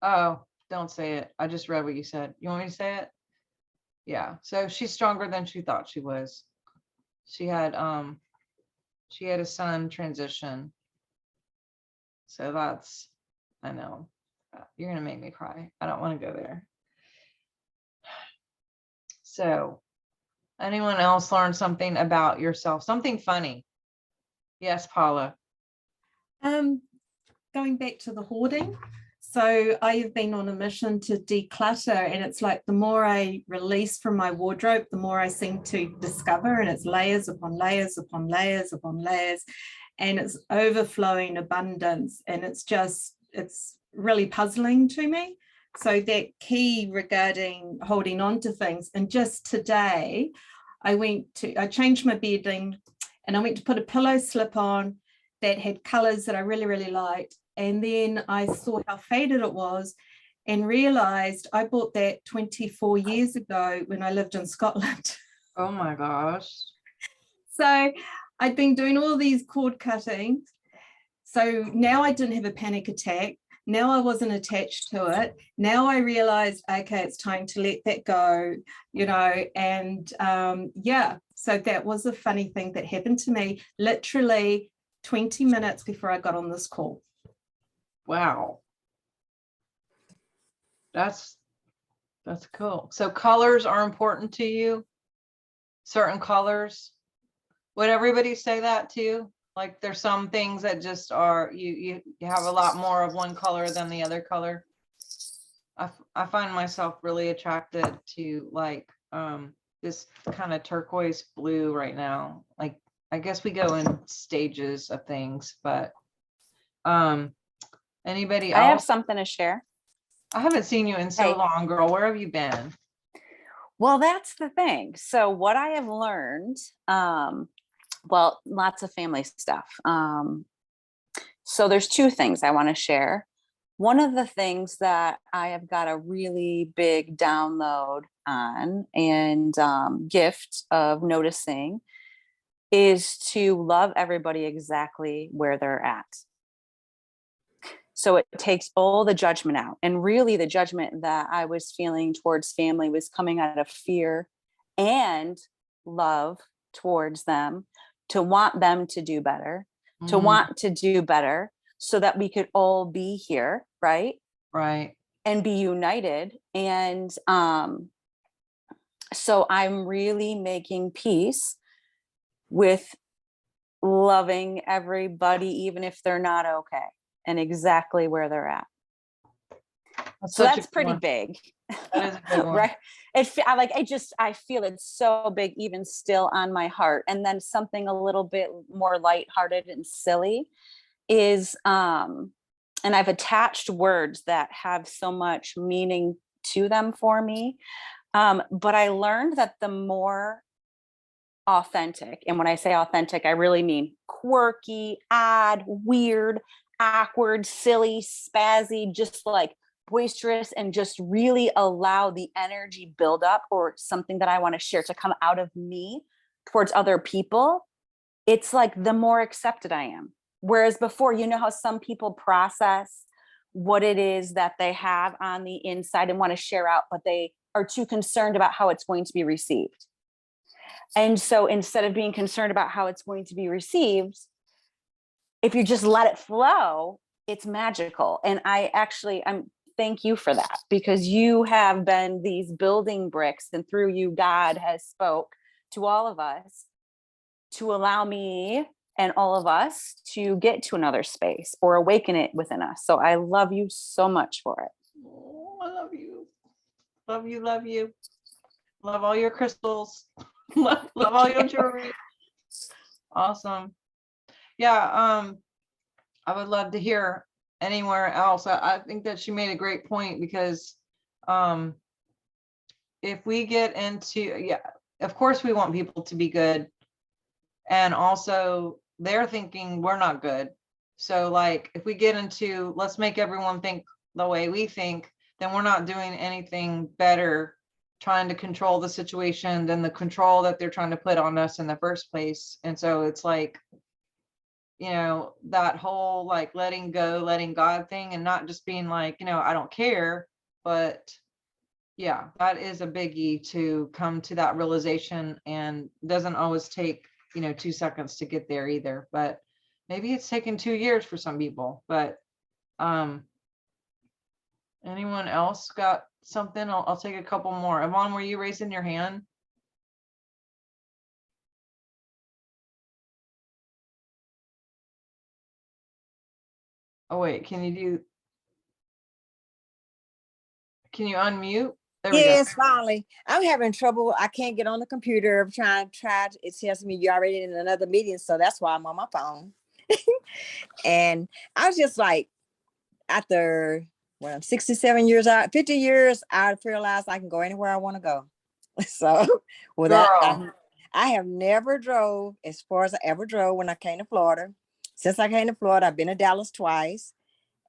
Oh, don't say it. I just read what you said. You want me to say it? Yeah. So she's stronger than she thought she was. She had a son transition. So that's, I know. You're gonna make me cry. I don't want to go there. So anyone else learn something about yourself? Something funny? Yes, Paula. Going back to the hoarding. So I have been on a mission to declutter, and it's like the more I release from my wardrobe, the more I seem to discover, and it's layers upon layers upon layers upon layers, and it's overflowing abundance, and it's really puzzling to me. So that key regarding holding on to things, and just today I changed my bedding and I went to put a pillow slip on that had colors that I really, really liked. And then I saw how faded it was and realized I bought that 24 years ago when I lived in Scotland. Oh my gosh. So I'd been doing all these cord cuttings. So now I didn't have a panic attack. Now I wasn't attached to it. Now I realized, okay, it's time to let that go, and yeah, so that was a funny thing that happened to me literally 20 minutes before I got on this call. Wow. That's cool. So colors are important to you? Certain colors? Would everybody say that too? Like there's some things that just are, you have a lot more of one color than the other color. I find myself really attracted to like this kind of turquoise blue right now. Like I guess we go in stages of things, but anybody I have else? something to share. I haven't seen you in so Hey. long, girl. Where have you been? Well, that's the thing. So what I have learned, well, lots of family stuff. So there's two things I want to share. One of the things that I have got a really big download on and gift of noticing is to love everybody exactly where they're at. So it takes all the judgment out. And really the judgment that I was feeling towards family was coming out of fear and love towards them, to want them to do better, to want to do better so that we could all be here, right? Right. And be united. And so I'm really making peace with loving everybody, even if they're not okay, and exactly where they're at. So such a that's good pretty one. big. That is a good one. Right. I feel it's so big, even still on my heart. And then something a little bit more lighthearted and silly is, and I've attached words that have so much meaning to them for me. But I learned that the more authentic, and when I say authentic, I really mean quirky, odd, weird, awkward, silly, spazzy, just like boisterous, and just really allow the energy build up or something that I want to share to come out of me towards other people, it's like the more accepted I am. Whereas before, you know how some people process what it is that they have on the inside and want to share out, but they are too concerned about how it's going to be received. And so instead of being concerned about how it's going to be received, if you just let it flow, it's magical. And I'm thank you for that, because you have been these building bricks, and through you, God has spoke to all of us to allow me and all of us to get to another space or awaken it within us. So I love you so much for it. Oh, I love you. Love you, love you. Love all your crystals. love all your jewelry. Awesome. Yeah, I would love to hear anywhere else. I think that she made a great point, because if we get into, yeah, of course we want people to be good. And also they're thinking we're not good. So like, if we get into, let's make everyone think the way we think, then we're not doing anything better trying to control the situation than the control that they're trying to put on us in the first place. And so it's like, that whole like letting go, letting God thing, and not just being like, I don't care, but yeah, that is a biggie to come to that realization, and doesn't always take 2 seconds to get there either, but maybe it's taken 2 years for some people. But anyone else got something? I'll take a couple more. Yvonne, were you raising your hand? Oh wait, can you unmute? There we go. Yes, finally. I'm having trouble. I can't get on the computer. I'm trying. It tells me you're already in another meeting, so that's why I'm on my phone. And I was just like, after I'm 67 years out, 50 years, I realized I can go anywhere I want to go. So, Girl. I have never drove as far as I ever drove when I came to Florida. Since I came to Florida, I've been to Dallas twice,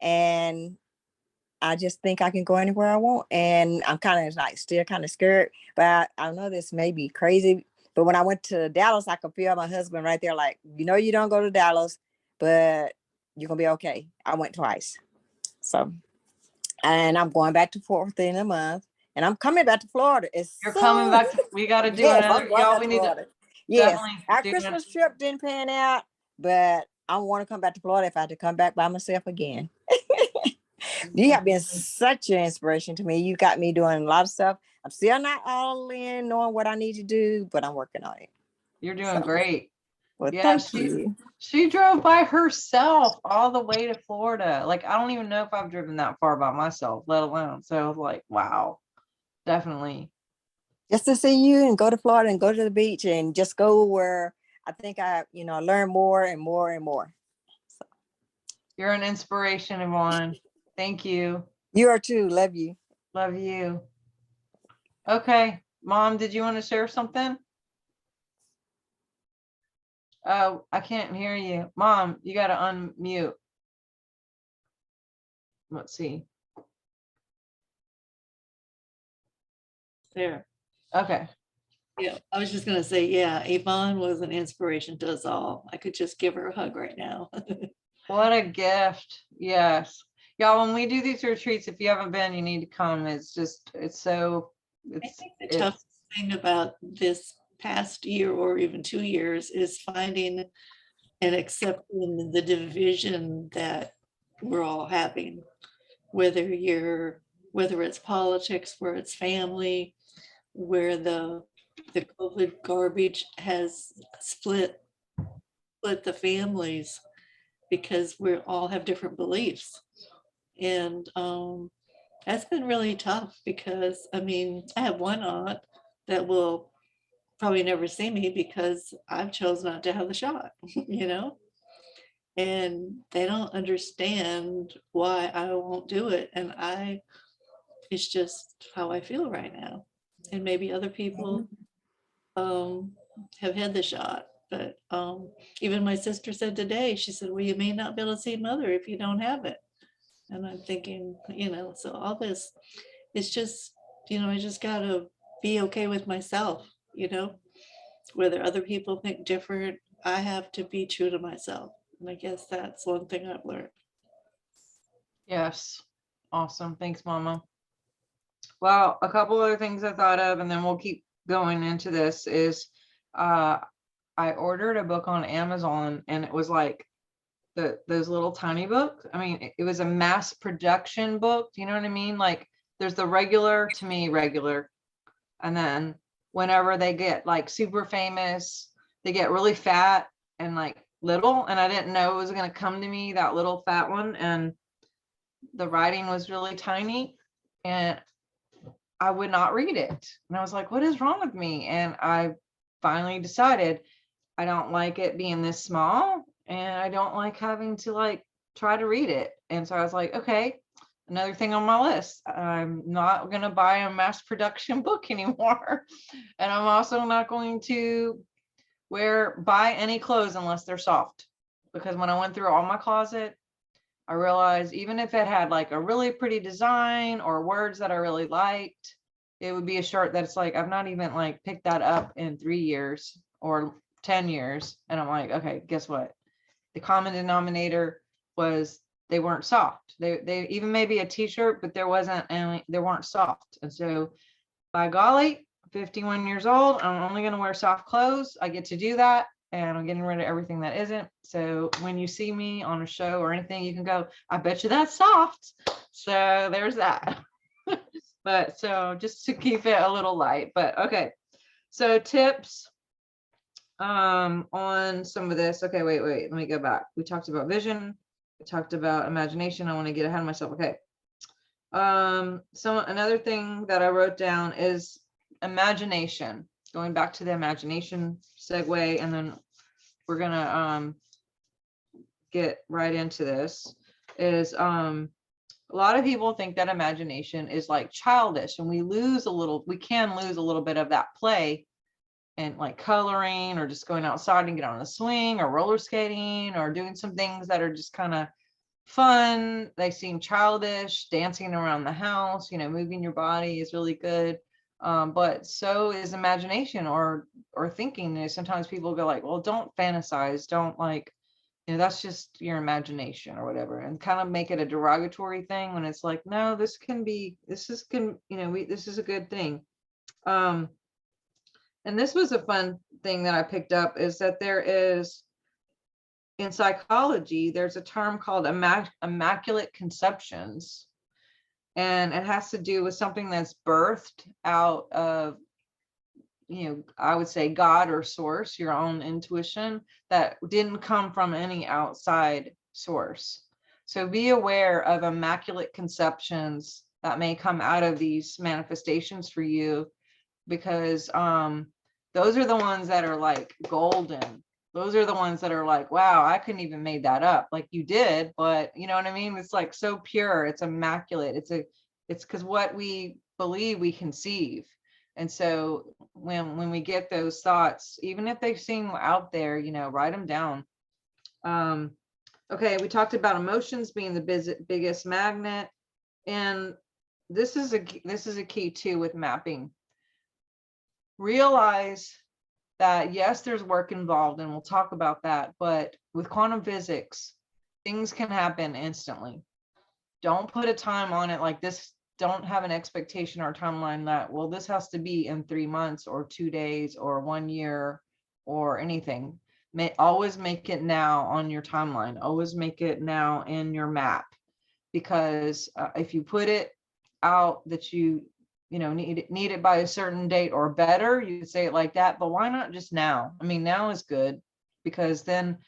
and I just think I can go anywhere I want. And I'm kind of like still kind of scared, but I know this may be crazy. But when I went to Dallas, I could feel my husband right there, like, you don't go to Dallas, but you're gonna be okay. I went twice. So, and I'm going back to Fort Worth in a month, and I'm coming back to Florida. You're coming back. We got to do Yes, another. I'm going Y'all, back we to need to Florida. Yes, definitely our do Christmas trip didn't pan out, but I want to come back to Florida if I had to come back by myself again. You have been such an inspiration to me. You got me doing a lot of stuff. I'm still not all in knowing what I need to do, but I'm working on it. You're doing So, great. well, Yeah, thank you. she drove by herself all the way to Florida. Like, I don't even know if I've driven that far by myself, let alone. So I was like, wow, definitely. Just to see you and go to Florida and go to the beach and just go where I think I learn more and more and more. So, You're an inspiration, Yvonne. Thank you. you are too. Love you. Love you. Okay, Mom, did you want to share something? Oh, I can't hear you. Mom, you got to unmute. Let's see. There. Okay. Yeah, I was just gonna say, yeah, Yvonne was an inspiration to us all. I could just give her a hug right now. What a gift. Yes. Y'all, when we do these retreats, if you haven't been, you need to come. It's just, it's so, I it's, think the it's toughest thing about this past year or even 2 years is finding and accepting the division that we're all having, whether it's politics, where it's family, where the COVID garbage has split the families because we all have different beliefs. And that's been really tough because, I mean, I have one aunt that will probably never see me because I've chosen not to have the shot, and they don't understand why I won't do it. And it's just how I feel right now. And maybe other people have had the shot, but even my sister said today, she said, well, you may not be able to see mother if you don't have it. And I'm thinking, so all this, it's just, I just gotta be okay with myself, whether other people think different, I have to be true to myself. And I guess that's one thing I've learned. yes. Awesome. Thanks, Mama. Well, a couple other things I thought of, and then we'll keep going into this is I ordered a book on Amazon, and it was like those little tiny books. I mean, it was a mass production book. Do you know what I mean? Like, there's the regular, to me, regular. And then whenever they get like super famous, they get really fat and like little. And I didn't know it was going to come to me, that little fat one. And the writing was really tiny. And I would not read it. And I was like, what is wrong with me? And I finally decided I don't like it being this small, and I don't like having to like try to read it. And so I was like, okay, another thing on my list. I'm not going to buy a mass production book anymore. And I'm also not going to buy any clothes unless they're soft. Because when I went through all my closet, I realized even if it had like a really pretty design or words that I really liked, it would be a shirt that's like, I've not even like picked that up in 3 years or 10 years. And I'm like, okay, guess what? The common denominator was they weren't soft. They even maybe a t-shirt, but there weren't soft. And so by golly, 51 years old, I'm only going to wear soft clothes. I get to do that. And I'm getting rid of everything that isn't. So when you see me on a show or anything, you can go, I bet you that's soft. So there's that. But so just to keep it a little light, but okay. So tips on some of this. Okay, wait, let me go back. We talked about vision. We talked about imagination. I want to get ahead of myself. Okay. So another thing that I wrote down is imagination. Going back to the imagination segue, and then we're gonna get right into this. Is a lot of people think that imagination is like childish, and we can lose a little bit of that play and like coloring or just going outside and get on a swing or roller skating or doing some things that are just kind of fun. They seem childish, dancing around the house, moving your body is really good. But so is imagination or thinking. Sometimes people go like, well, don't fantasize, don't like, that's just your imagination or whatever, and kind of make it a derogatory thing when it's like, no, this is a good thing. And this was a fun thing that I picked up, is that there is, in psychology, there's a term called immaculate conceptions. And it has to do with something that's birthed out of, I would say God or source, your own intuition, that didn't come from any outside source. So be aware of immaculate conceptions that may come out of these manifestations for you, because those are the ones that are like golden. Those are the ones that are like, wow, I couldn't even made that up. Like you did, but you know what I mean? It's like so pure, it's immaculate. It's because what we believe we conceive. And so when we get those thoughts, even if they seem out there, write them down. Okay, we talked about emotions being the biggest magnet. And this is a key too with mapping. Realize that yes, there's work involved, and we'll talk about that, but with quantum physics, things can happen instantly. Don't put a time on it like this. Don't have an expectation or a timeline that, well, this has to be in 3 months or 2 days or 1 year or anything. Always make it now on your timeline. Always make it now in your map, because if you put it out that you need it by a certain date or better, you say it like that, but why not just now? I mean, now is good, because then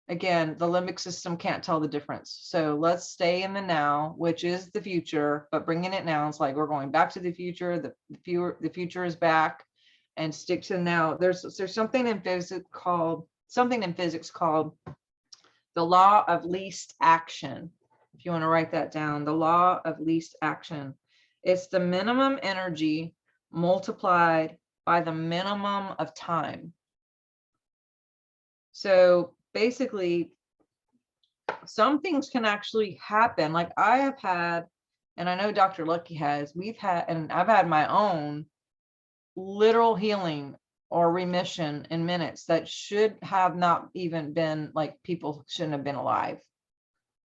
again, the limbic system can't tell the difference. So let's stay in the now, which is the future, but bringing it now, it's like we're going back to the future. The future is back, and stick to now. There's something in physics called the law of least action. If you want to write that down, the law of least action. It's the minimum energy multiplied by the minimum of time. So basically, some things can actually happen. Like I have had, and I know Dr. Lucky has, and I've had my own literal healing or remission in minutes that should have not even been, like, people shouldn't have been alive.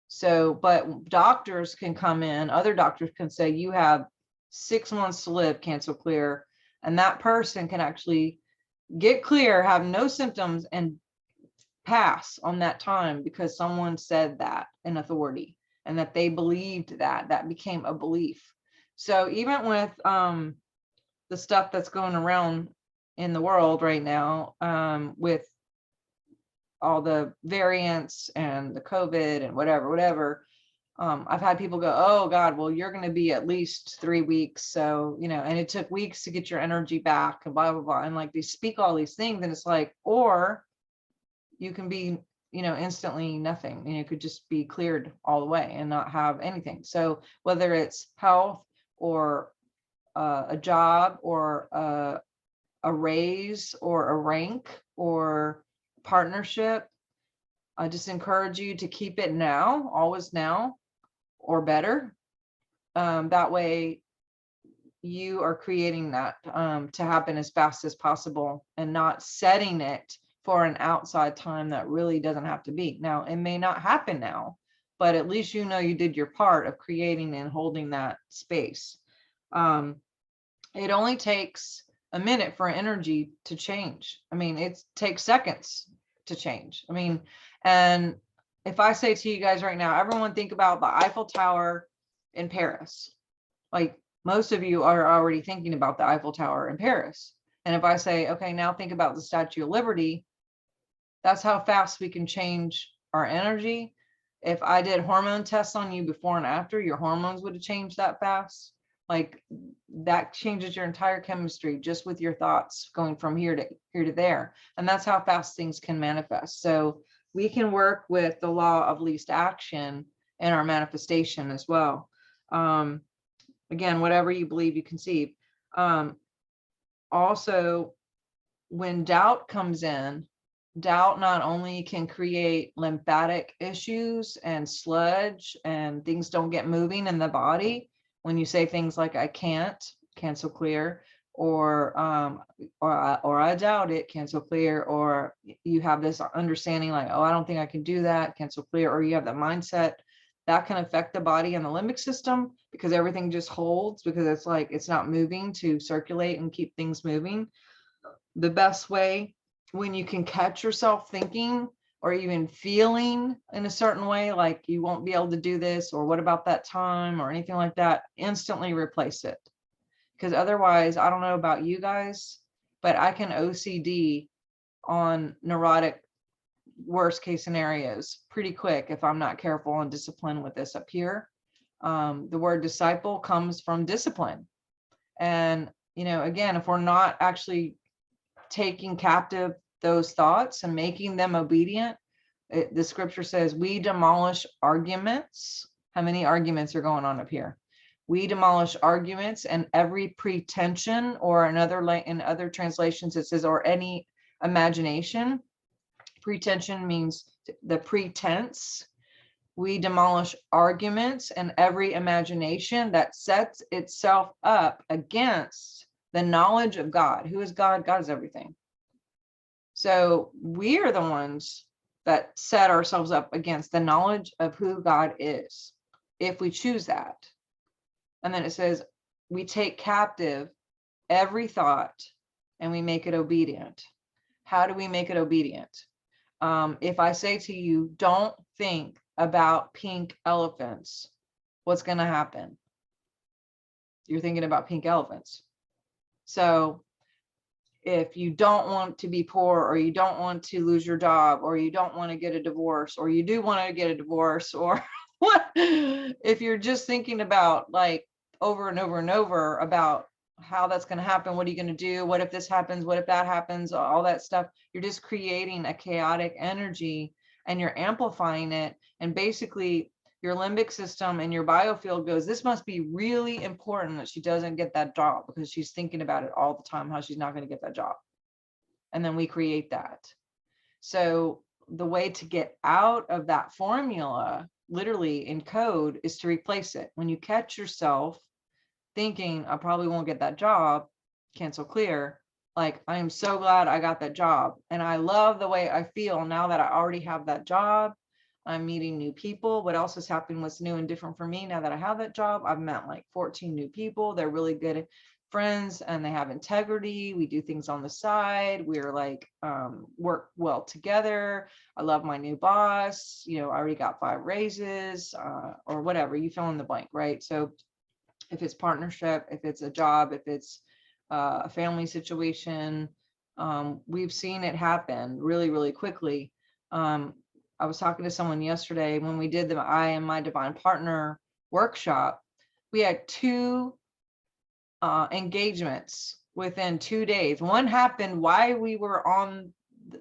So, but doctors can come in, other doctors can say, you have 6 months to live, cancel clear. And that person can actually get clear, have no symptoms, and pass on that time because someone said that in authority, and that they believed that became a belief. So even with the stuff that's going around in the world right now, with all the variants and the COVID and whatever, I've had people go, oh God, well, you're going to be at least 3 weeks. So, and it took weeks to get your energy back and blah, blah, blah. And like, they speak all these things, and it's like, or you can be, instantly nothing, and you could just be cleared all the way and not have anything. So whether it's health or a job or a raise or a rank or partnership, I just encourage you to keep it now, always now or better. That way you are creating that to happen as fast as possible, and not setting it for an outside time that really doesn't have to be. Now, it may not happen now, but at least you did your part of creating and holding that space. It only takes a minute for energy to change. I mean, it takes seconds to change. I mean, and if I say to you guys right now, everyone think about the Eiffel Tower in Paris. Like, most of you are already thinking about the Eiffel Tower in Paris. And if I say, okay, now think about the Statue of Liberty, that's how fast we can change our energy. If I did hormone tests on you before and after, your hormones would have changed that fast. Like, that changes your entire chemistry just with your thoughts going from here to there. And that's how fast things can manifest. So we can work with the law of least action in our manifestation as well. Again, whatever you believe, you conceive. Also, when doubt comes in, doubt not only can create lymphatic issues and sludge and things don't get moving in the body. When you say things like, I can't, cancel clear, or I doubt it, cancel clear, or you have this understanding like, oh, I don't think I can do that, cancel clear, or you have that mindset that can affect the body and the limbic system because everything just holds because it's like, it's not moving to circulate and keep things moving. The best way when you can catch yourself thinking or even feeling in a certain way, like you won't be able to do this, or what about that time, or anything like that, instantly replace it. Because otherwise, I don't know about you guys, but I can OCD on neurotic worst case scenarios pretty quick if I'm not careful and disciplined with this up here. The word disciple comes from discipline. And, you know, again, if we're not actually taking captive those thoughts and making them obedient, the scripture says we demolish arguments. How many arguments are going on up here? We demolish arguments and every pretension, or in other translations it says, or any imagination. Pretension means the pretense. We demolish arguments and every imagination that sets itself up against the knowledge of God. Who is God? God is everything. So we are the ones that set ourselves up against the knowledge of who God is, if we choose that. And then it says, we take captive every thought and we make it obedient. How do we make it obedient? If I say to you, don't think about pink elephants, what's going to happen? You're thinking about pink elephants. So if you don't want to be poor, or you don't want to lose your job, or you don't want to get a divorce, or you do want to get a divorce, or what, if you're just thinking about like over and over and over about how that's going to happen, what are you going to do? What if this happens? What if that happens? All that stuff. You're just creating a chaotic energy and you're amplifying it. And basically your limbic system and your biofield goes, this must be really important that she doesn't get that job, because she's thinking about it all the time, how she's not going to get that job. And then we create that. So the way to get out of that formula, literally in code, is to replace it. When you catch yourself thinking, I probably won't get that job, cancel clear, like, I am so glad I got that job. And I love the way I feel now that I already have that job. I'm meeting new people. What else has happened? What's new and different for me now that I have that job? I've met like 14 new people. They're really good friends and they have integrity. We do things on the side. We're like, work well together. I love my new boss. You know, I already got 5 raises, or whatever, you fill in the blank, right? So if it's partnership, if it's a job, if it's a family situation, we've seen it happen really, really quickly. I was talking to someone yesterday when we did the I Am My Divine Partner workshop. We had 2 engagements within 2 days. One happened while we were on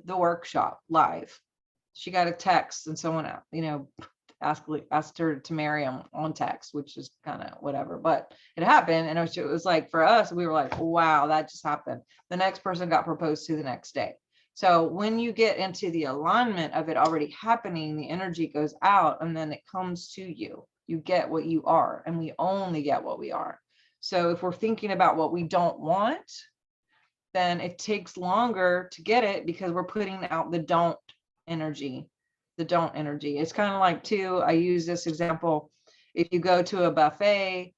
the workshop live. She got a text and someone, you know, asked her to marry him on text, which is kind of whatever, but it happened. And it was like, for us, we were like, wow, that just happened. The next person got proposed to the next day. So when you get into the alignment of it already happening, the energy goes out and then it comes to you. You get what you are, and we only get what we are. So if we're thinking about what we don't want, then it takes longer to get it because we're putting out the don't energy. The don't energy. It's kind of like, too, I use this example. If you go to a buffet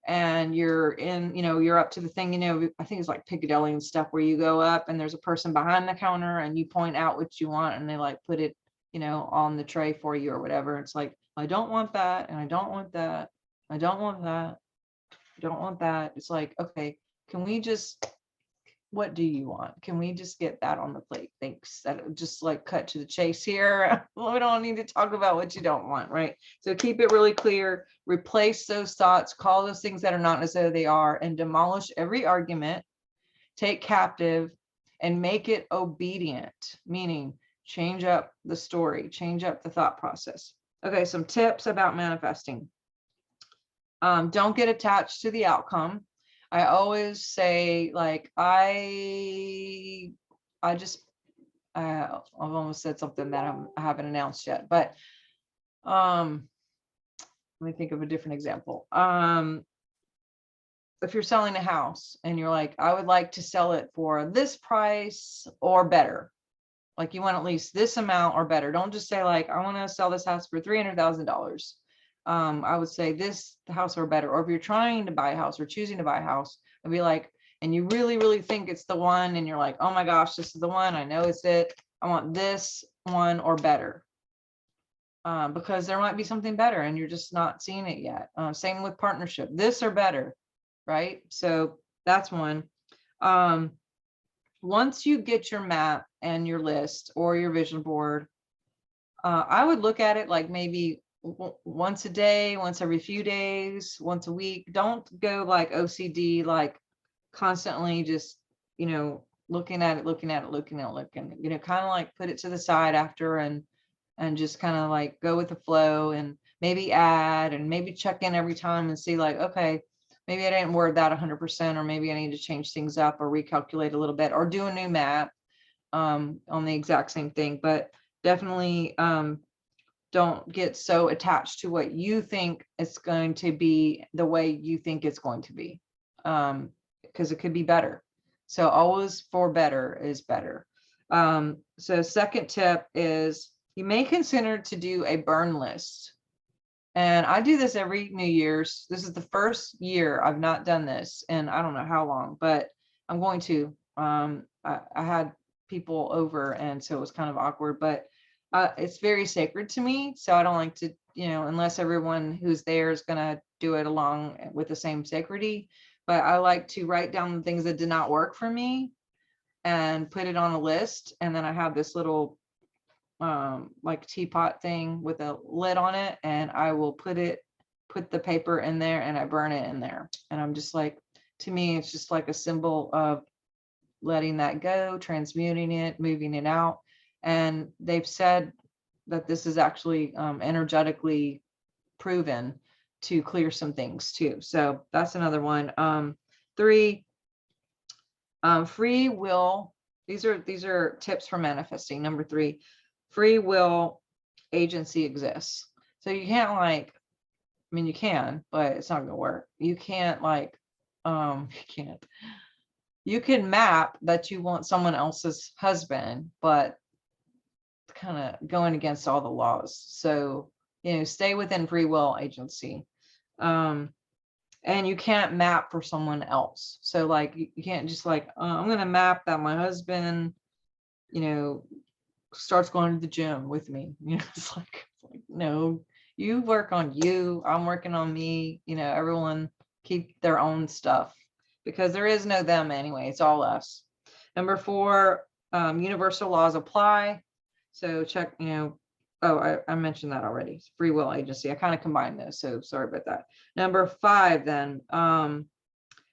and you're in, you know, you're up to the thing, you know, I think it's like Piccadilly and stuff, where you go up and there's a person behind the counter and you point out what you want and they like put it, you know, on the tray for you or whatever. It's like, I don't want that. And I don't want that. I don't want that. I don't want that. It's like, okay, can we just, what do you want? Can we just get that on the plate? Thanks. That just like cut to the chase here. We don't need to talk about what you don't want, right? So keep it really clear, replace those thoughts, call those things that are not as though they are, and demolish every argument, take captive and make it obedient, meaning change up the story, change up the thought process. Okay, some tips about manifesting. Don't get attached to the outcome. I always say like, I've almost said something that I haven't announced yet, but let me think of a different example. If you're selling a house and you're like, I would like to sell it for this price or better. Like you want at least this amount or better. Don't just say like, I want to sell this house for $300,000. I would say this house or better. Or if you're trying to buy a house or choosing to buy a house, I'd be like, and you really, really think it's the one, and you're like, oh my gosh, this is the one. I know it's it. I want this one or better. Because there might be something better and you're just not seeing it yet. Same with partnership, this or better, right? So that's one. Once you get your map and your list or your vision board, I would look at it like maybe once a day, once every few days, once a week. Don't go like OCD, like constantly just, looking at it, kind of like put it to the side after and just kind of like go with the flow and maybe add and maybe check in every time and see like, okay, maybe I didn't word that 100%, or maybe I need to change things up or recalculate a little bit or do a new map on the exact same thing. But definitely don't get so attached to what you think it's going to be the way you think it's going to be, because it could be better. So always for better is better. So second tip is you may consider to do a burn list. And I do this every New Year's. This is the first year I've not done this, and I don't know how long, but I'm going to. I had people over, and so it was kind of awkward, but it's very sacred to me. So I don't like to, unless everyone who's there is going to do it along with the same sacredity. But I like to write down the things that did not work for me and put it on a list. And then I have this little like teapot thing with a lid on it, and I will put the paper in there and I burn it in there. And I'm just like, to me, it's just like a symbol of letting that go, transmuting it, moving it out. And they've said that this is actually energetically proven to clear some things too. So that's another one. 3, free will. These are tips for manifesting. Number 3, free will agency exists. So you can't you can, but it's not gonna work. You can't you can map that you want someone else's husband, but kind of going against all the laws. So, stay within free will agency. And you can't map for someone else. So like, you can't just like, I'm going to map that my husband, starts going to the gym with me. It's like, no, you work on you. I'm working on me. Everyone keep their own stuff, because there is no them anyway. It's all us. Number 4, universal laws apply. So check, I mentioned that already. Free will agency. I kind of combined those, so sorry about that. Number 5, then,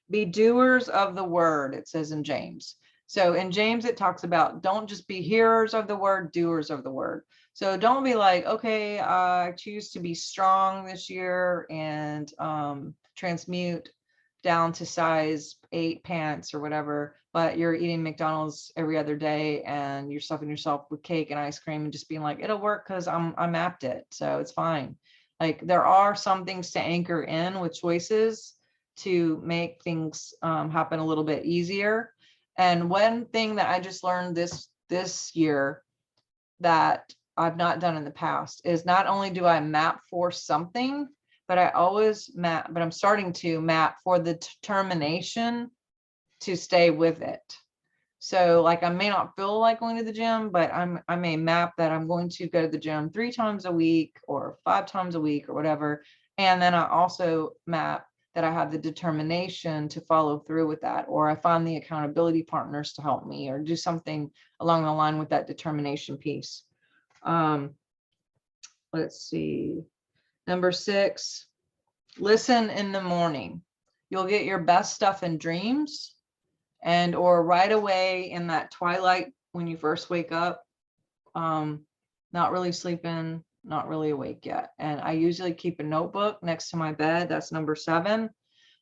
be doers of the word, it says in James. So in James, it talks about don't just be hearers of the word, doers of the word. So don't be like, okay, I choose to be strong this year and transmute down to size 8 pants or whatever, but you're eating McDonald's every other day and you're stuffing yourself with cake and ice cream and just being like, it'll work because I mapped it, so it's fine. Like, there are some things to anchor in with choices to make things happen a little bit easier. And one thing that I just learned this year that I've not done in the past is not only do I map for something, but I always map, but I'm starting to map for the determination to stay with it. So like, I may not feel like going to the gym, but I may map that I'm going to go to the gym 3 times a week or 5 times a week or whatever. And then I also map that I have the determination to follow through with that, or I find the accountability partners to help me, or do something along the line with that determination piece. Let's see. Number 6, listen in the morning. You'll get your best stuff in dreams or right away in that twilight when you first wake up, not really sleeping, not really awake yet. And I usually keep a notebook next to my bed. That's number 7.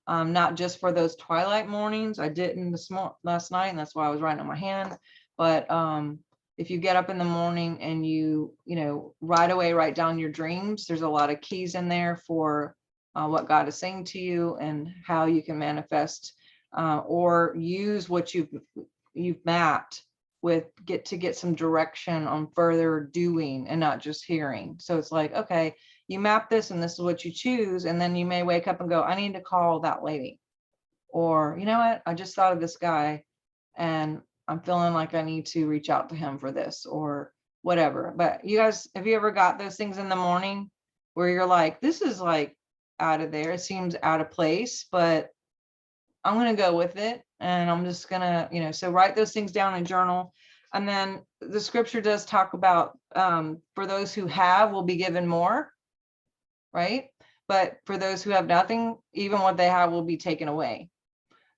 not just for those twilight mornings. I didn't last night, and that's why I was writing on my hand. But if you get up in the morning and you know, right away write down your dreams, there's a lot of keys in there for what God is saying to you and how you can manifest or use what you've mapped with get some direction on further doing and not just hearing. So it's like, okay, you map this and this is what you choose. And then you may wake up and go, I need to call that lady. Or, you know what, I just thought of this guy and I'm feeling like I need to reach out to him for this or whatever. But you guys, have you ever got those things in the morning where you're like, this is like out of there, it seems out of place, but I'm going to go with it. And I'm just going to, you know, so write those things down in journal. And then the scripture does talk about for those who have will be given more, right? But for those who have nothing, even what they have will be taken away.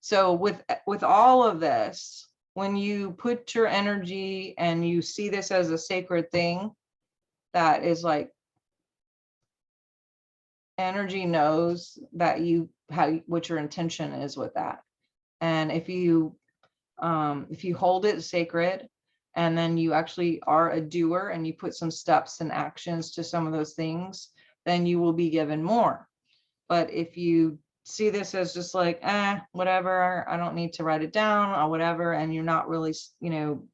So with all of this, when you put your energy and you see this as a sacred thing, that is like, energy knows that what your intention is with that. And if you hold it sacred and then you actually are a doer and you put some steps and actions to some of those things, then you will be given more. But if you see this as just like, whatever, I don't need to write it down or whatever, and you're not really, you know,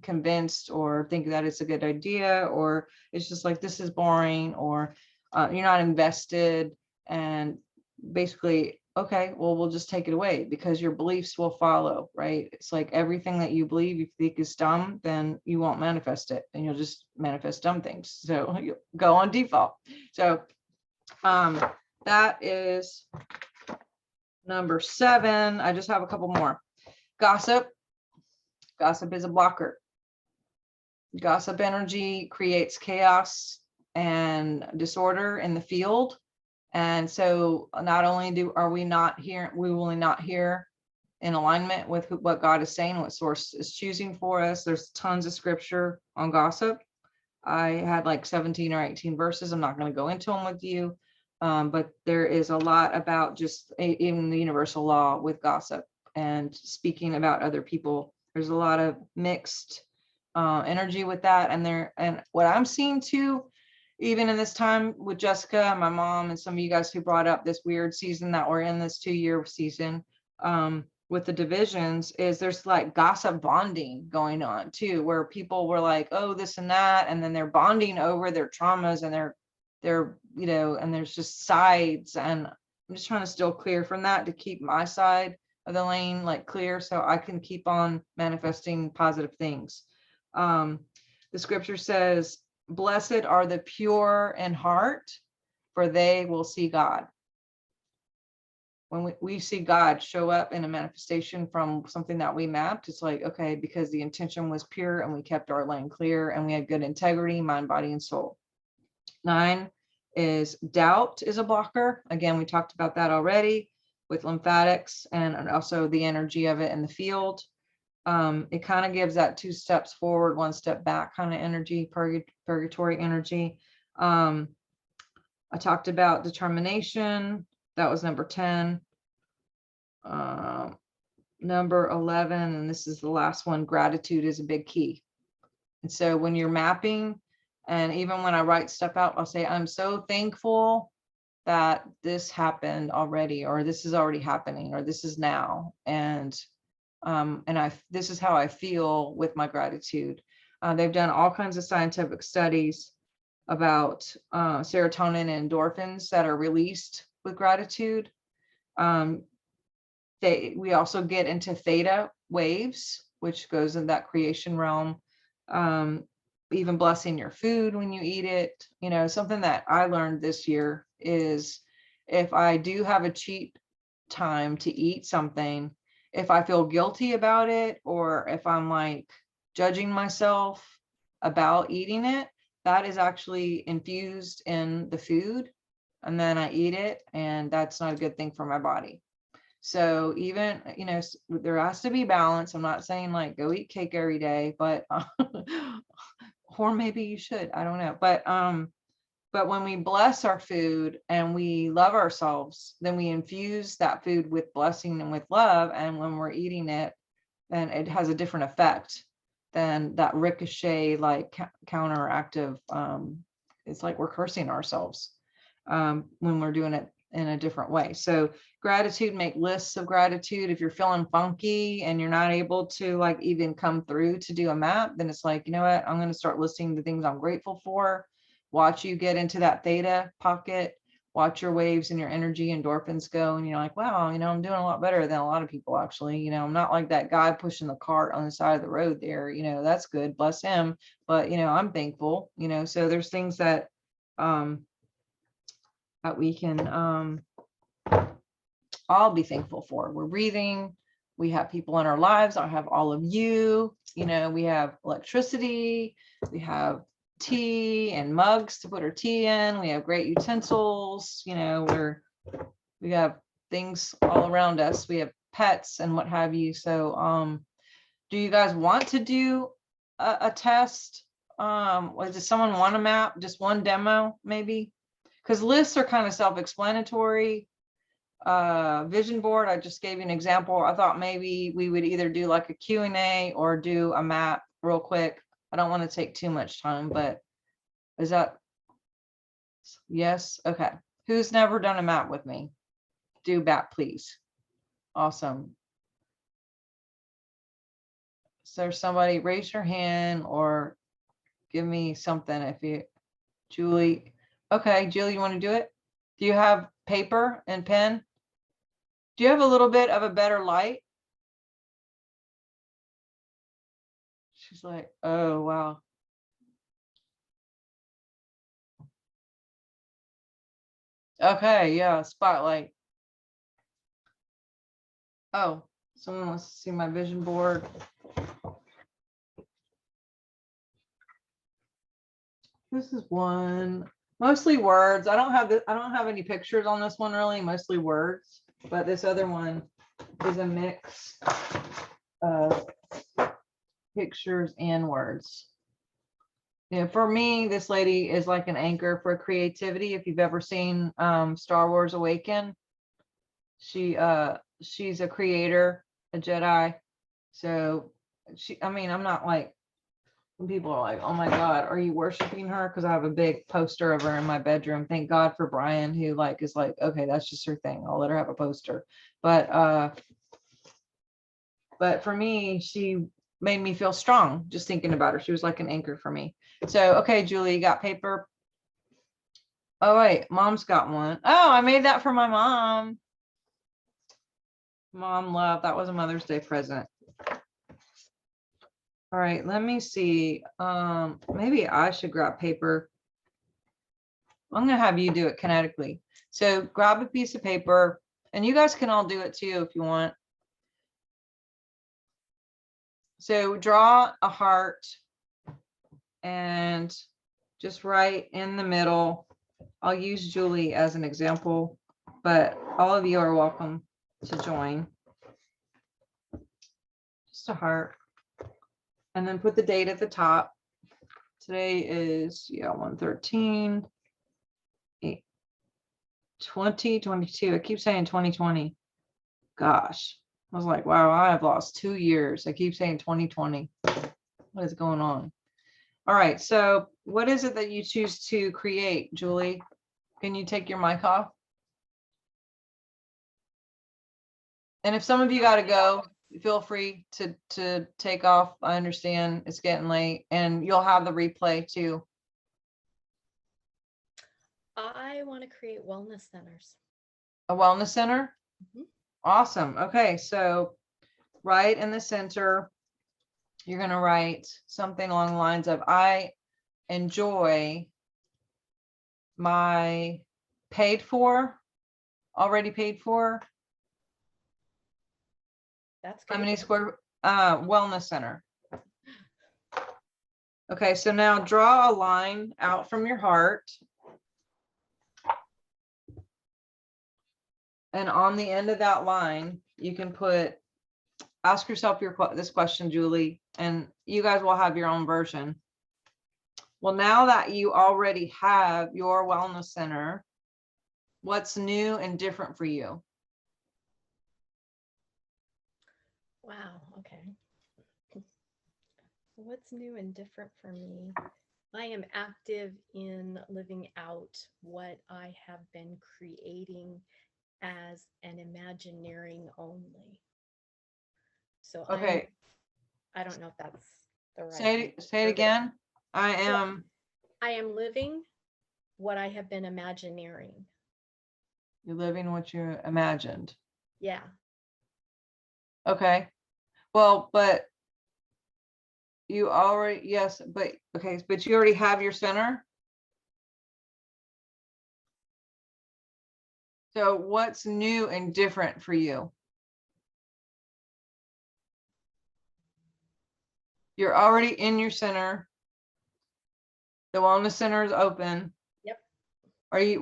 convinced or think that it's a good idea, or it's just like, this is boring, or you're not invested, and basically, okay, well, we'll just take it away because your beliefs will follow, right? It's like everything that you believe you think is dumb, then you won't manifest it and you'll just manifest dumb things. So you go on default. So that is number 7. I just have a couple more. Gossip. Gossip is a blocker. Gossip energy creates chaos and disorder in the field. And so not only are we not here, we will not hear in alignment with what God is saying, what source is choosing for us. There's tons of scripture on gossip. I had like 17 or 18 verses. I'm not going to go into them with you. But there is a lot about just even the universal law with gossip and speaking about other people. There's a lot of mixed energy with that. And what I'm seeing too, even in this time with Jessica, my mom, and some of you guys who brought up this weird season that we're in, this 2-year season with the divisions, is there's like gossip bonding going on too, where people were like, oh, this and that, and then they're bonding over their traumas and they're you know, and there's just sides. And I'm just trying to still clear from that to keep my side of the lane like clear so I can keep on manifesting positive things. The scripture says, blessed are the pure in heart, for they will see God. When we see God show up in a manifestation from something that we mapped, it's like, okay, because the intention was pure and we kept our lane clear and we had good integrity, mind, body, and soul. 9 is doubt is a blocker. Again, we talked about that already with lymphatics and also the energy of it in the field. It kind of gives that 2 steps forward, 1 step back kind of energy, purgatory energy. I talked about determination. That was number 10. Number 11, and this is the last one, gratitude is a big key. And so when you're mapping, and even when I write stuff out, I'll say, I'm so thankful that this happened already, or this is already happening, or this is now. And this is how I feel with my gratitude. They've done all kinds of scientific studies about serotonin and endorphins that are released with gratitude. We also get into theta waves, which goes in that creation realm. Even blessing your food when you eat it. You know, something that I learned this year is if I do have a cheat time to eat something, if I feel guilty about it, or if I'm like judging myself about eating it, that is actually infused in the food. And then I eat it, and that's not a good thing for my body. So even, you know, there has to be balance. I'm not saying like go eat cake every day, but or maybe you should, I don't know. But But when we bless our food and we love ourselves, then we infuse that food with blessing and with love. And when we're eating it, then it has a different effect than that ricochet, like counteractive. It's like we're cursing ourselves when we're doing it in a different way. So gratitude, make lists of gratitude. If you're feeling funky and you're not able to like even come through to do a map, then it's like, you know what, I'm going to start listing the things I'm grateful for. Watch you get into that theta pocket, watch your waves and your energy endorphins go. And you're like, wow, you know, I'm doing a lot better than a lot of people actually. You know, I'm not like that guy pushing the cart on the side of the road there, you know, that's good, bless him. But, you know, I'm thankful, you know, so there's things that, that we can all be thankful for. We're breathing. We have people in our lives. I have all of you, you know, we have electricity, we have tea and mugs to put our tea in. We have great utensils, you know, we have things all around us. We have pets and what have you. So do you guys want to do a test? Does someone want a map? Just one demo maybe? Because lists are kind of self-explanatory. Vision board, I just gave you an example. I thought maybe we would either do like a Q&A or do a map real quick. I don't want to take too much time, but is that yes? Okay. Who's never done a map with me? Do that, please. Awesome. Is there somebody, raise your hand or give me something if you, Julie. Okay, Julie, you want to do it? Do you have paper and pen? Do you have a little bit of a better light? She's like, oh, wow. Okay, yeah, spotlight. Oh, someone wants to see my vision board. This is one, mostly words. I don't have any pictures on this one really, mostly words. But this other one is a mix of pictures and words. You know, for me, this lady is like an anchor for creativity. If you've ever seen Star Wars Awaken, she's a creator, a Jedi. So I mean, I'm not like, when people are like, oh my God, are you worshiping her? Because I have a big poster of her in my bedroom. Thank God for Brian, who like is like, okay, that's just her thing. I'll let her have a poster. But for me, she made me feel strong just thinking about her. She was like an anchor for me. So, okay, Julie, you got paper? Oh, wait, mom's got one. Oh, I made that for my mom. Mom love, that was a Mother's Day present. All right, let me see. Maybe I should grab paper. I'm gonna have you do it kinetically. So grab a piece of paper, and you guys can all do it too if you want. So draw a heart and just write in the middle. I'll use Julie as an example, but all of you are welcome to join. Just a heart. And then put the date at the top. Today is, yeah, 1/13, 2022. I keep saying 2020. Gosh, I was like, wow, I have lost 2 years. I keep saying 2020. What is going on? All right, so what is it that you choose to create, Julie? Can you take your mic off? And if some of you got to go, feel free to take off. I understand it's getting late, and you'll have the replay too. I want to create wellness centers. A wellness center? Mhm. Awesome. Okay, so right in the center, you're going to write something along the lines of, I enjoy my already paid for. That's How good. many square wellness center? Okay, so now draw a line out from your heart. And on the end of that line, you can ask yourself this question, Julie, and you guys will have your own version. Well, now that you already have your wellness center, what's new and different for you? Wow, okay. What's new and different for me? I am active in living out what I have been creating as an Imagineering only. So Okay, I don't know if that's the right. say it again. I am, I am living what I have been Imagineering. you're living what you imagined. Yeah. Okay. Well, but you already, yes, but, okay, but you already have your center. So what's new and different for you? You're already in your center. The wellness center is open. Yep.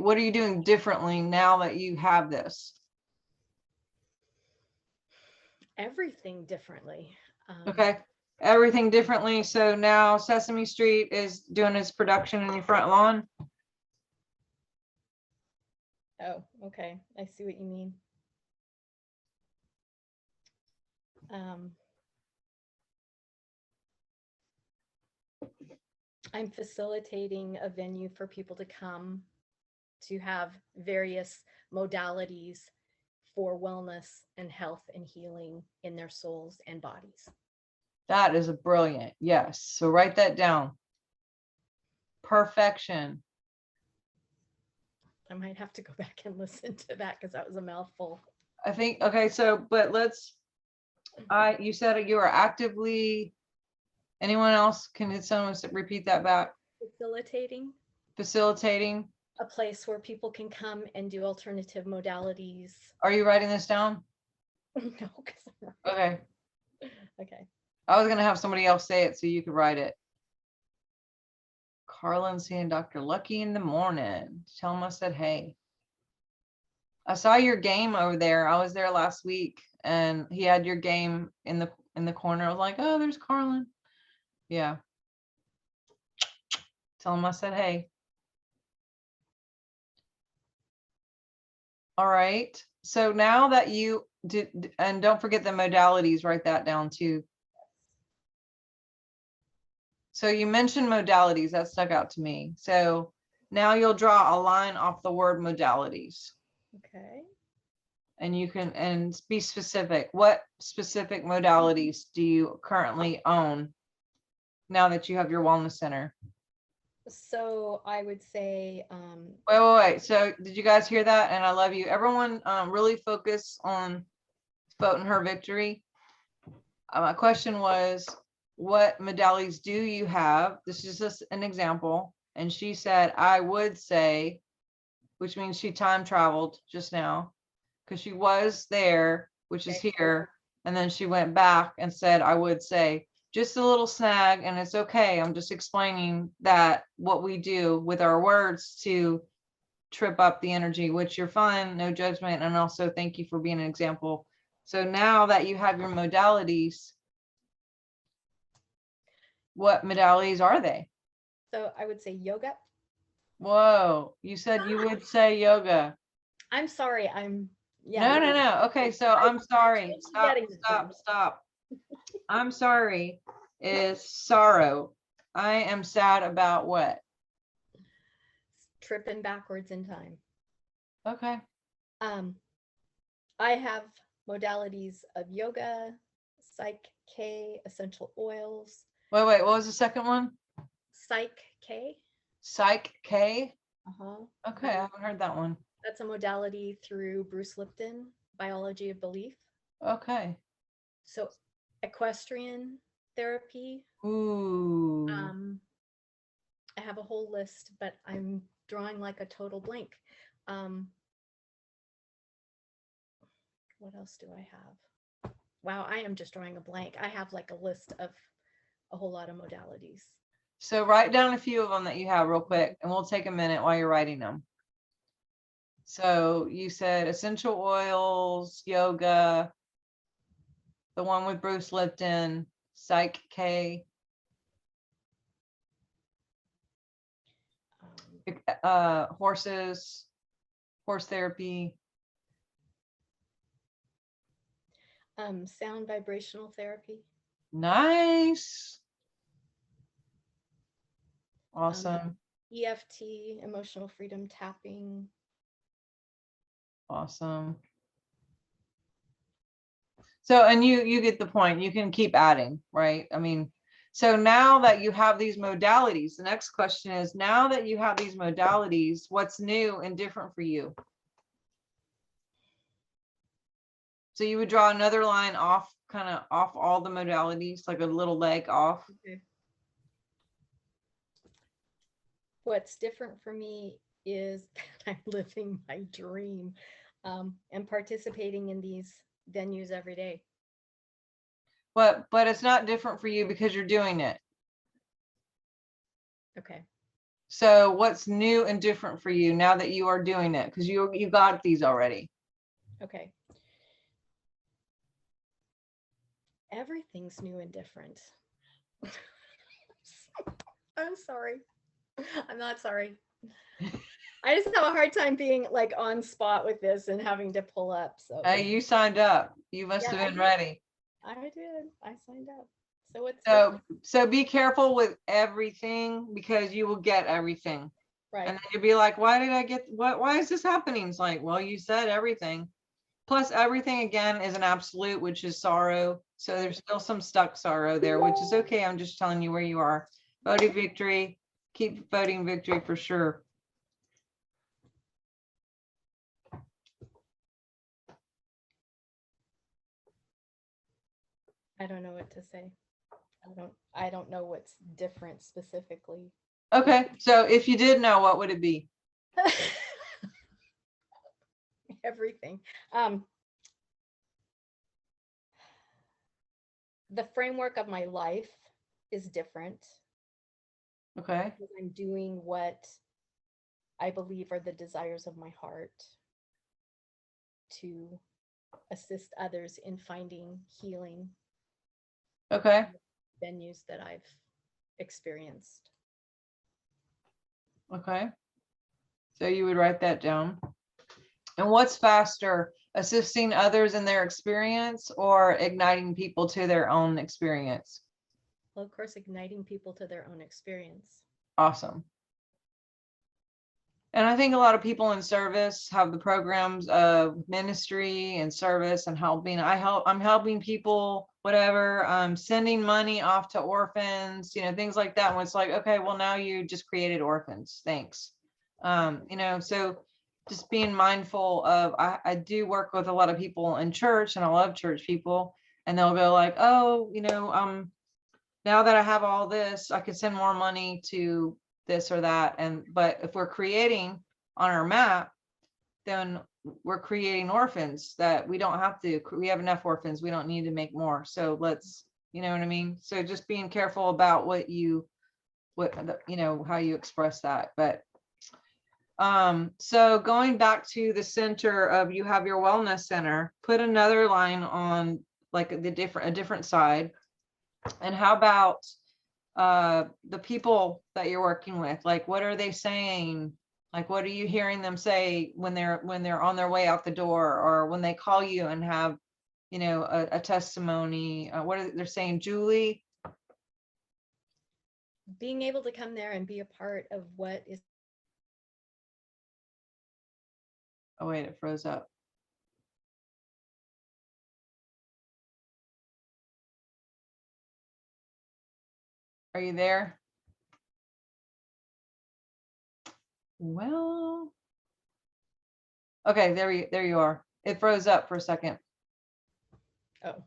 What are you doing differently now that you have this? Everything differently. Okay, everything differently. So now Sesame Street is doing its production in your front lawn. Oh, okay. I see what you mean. I'm facilitating a venue for people to come to have various modalities for wellness and health and healing in their souls and bodies. That is a brilliant, yes. So write that down. Perfection. I might have to go back and listen to that because that was a mouthful. I think, okay, so, but you said you are actively, anyone else, can someone repeat that back? Facilitating Facilitating. a place where people can come and do alternative modalities. Are you writing this down? No, because I'm not. Okay. Okay. I was gonna have somebody else say it so you could write it. Carlin seeing Dr. Lucky in the morning. Tell him I said, hey. I saw your game over there. I was there last week and he had your game in the corner. I was like, oh, there's Carlin. Yeah. Tell him I said, hey. All right. So now that you did, and don't forget the modalities, write that down too. So you mentioned modalities, that stuck out to me. So now you'll draw a line off the word modalities. Okay. And you can, and be specific. What specific modalities do you currently own now that you have your wellness center? So I would say, Wait. So did you guys hear that? And I love you. Everyone really focus on voting her victory. My question was, what modalities do you have? This is just an example. And she said, I would say, which means she time traveled just now because she was there, which is here. And then she went back and said, I would say, just a little snag, and it's okay. I'm just explaining that what we do with our words to trip up the energy, which you're fine, no judgment. And also thank you for being an example. So now that you have your modalities, what modalities are they? so I would say yoga. Whoa, you said you would say yoga. I'm sorry. Yeah. No. Okay, so I'm sorry. Stop, Getting it. stop. I'm sorry is sorrow. I am sad about what? Tripping backwards in time. Okay. I have modalities of yoga, Psych K, essential oils, Wait, what was the second one? Psych K. Psych K? Uh-huh. Okay, I haven't heard that one. That's a modality through Bruce Lipton, Biology of Belief. Okay. So equestrian therapy. Ooh. I have a whole list, but I'm drawing like a total blank. What else do I have? Wow, I am just drawing a blank. I have like a list of a whole lot of modalities. So write down a few of them that you have real quick, and we'll take a minute while you're writing them. So you said essential oils, yoga, the one with Bruce Lipton, Psych K. horses, horse therapy. Sound vibrational therapy. Nice. Awesome. EFT, emotional freedom tapping. Awesome. So, and you get the point. You can keep adding, right? I mean, so now that you have these modalities, the next question is, now that you have these modalities, what's new and different for you? So you would draw another line off, kind of off all the modalities, like a little leg off. Okay. What's different for me is that I'm living my dream and participating in these venues every day. But it's not different for you because you're doing it. Okay. So what's new and different for you now that you are doing it? Because you got these already. Okay. Everything's new and different. I'm sorry. I'm not sorry. I just have a hard time being like on spot with this and having to pull up. So Hey, you signed up. You must Yeah, have I been did. ready. I did. I signed up. So it's So be careful with everything because you will get everything. right. And then you'll be like, why did I get why is this happening? It's like, well, you said everything. Plus everything again is an absolute, which is sorrow. So there's still some stuck sorrow there, which is okay. I'm just telling you where you are. Voting victory. Keep voting victory for sure. I don't know what to say. I don't know what's different specifically. Okay. So if you did know, what would it be? Everything. The framework of my life is different. Okay. Because I'm doing what I believe are the desires of my heart to assist others in finding healing Okay. venues that I've experienced. Okay. So you would write that down. And what's faster, assisting others in their experience or igniting people to their own experience? Well, of course, igniting people to their own experience. Awesome. And I think a lot of people in service have the programs of ministry and service and helping. I'm helping people, whatever, sending money off to orphans, things like that. When it's like, okay, well, now you just created orphans. Thanks. So just being mindful of, I do work with a lot of people in church and I love church people, and they'll go like, oh, now that I have all this, I could send more money to this or that. But if we're creating on our map, then we're creating orphans that we don't have to. We have enough orphans. We don't need to make more. So let's, you know what I mean? So just being careful about how you express that. But so going back to the center of, you have your wellness center, put another line on like a different side. And how about the people that you're working with? Like, what are they saying? Like, what are you hearing them say when they're on their way out the door, or when they call you and have, a testimony? What are they're saying, Julie? Being able to come there and be a part of what is. Oh wait, it froze up. Are you there? Well, okay, there you are. It froze up for a second. Oh.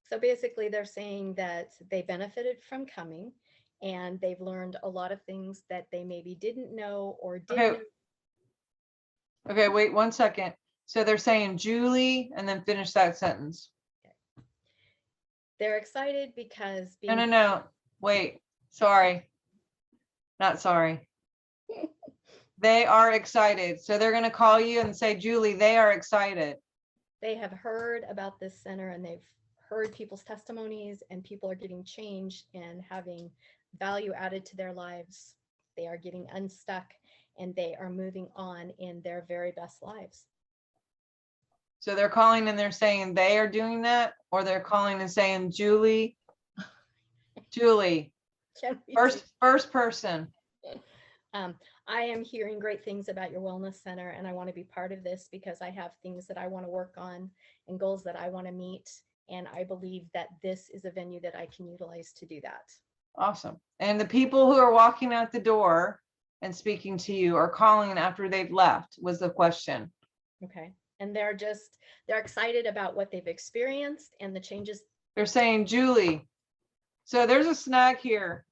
So basically they're saying that they benefited from coming and they've learned a lot of things that they maybe didn't know or didn't. Okay, wait 1 second. So they're saying Julie and then finish that sentence. They're excited because No. Wait, sorry. Not sorry. They are excited. So they're going to call you and say, Julie, they are excited. They have heard about this center and they've heard people's testimonies, and people are getting changed and having value added to their lives They are getting unstuck and they are moving on in their very best lives. So they're calling and they're saying they are doing that, or they're calling and saying, Julie, Can we do- first person. I am hearing great things about your wellness center, and I want to be part of this because I have things that I want to work on and goals that I want to meet. And I believe that this is a venue that I can utilize to do that. Awesome. And the people who are walking out the door and speaking to you are calling after they've left was the question. Okay. And they're excited about what they've experienced and the changes. They're saying, Julie, so there's a snag here.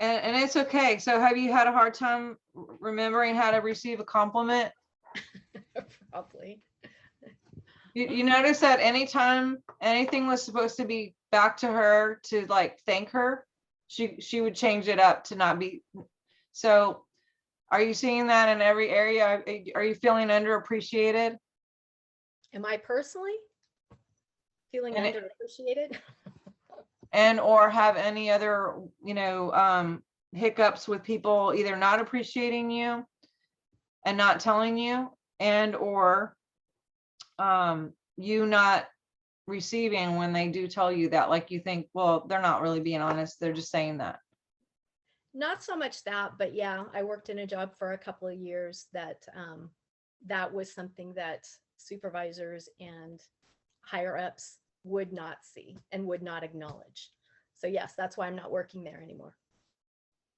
And it's okay. So have you had a hard time remembering how to receive a compliment? Probably. You notice that anytime anything was supposed to be back to her to like thank her, she would change it up to not be. So are you seeing that in every area? Are you feeling underappreciated? Am I personally feeling And underappreciated? And or have any other, hiccups with people either not appreciating you and not telling you, and or you not receiving when they do tell you that, like you think, well, they're not really being honest, they're just saying that. Not so much that, but yeah, I worked in a job for a couple of years that that was something that supervisors and higher ups would not see and would not acknowledge. So yes, that's why I'm not working there anymore.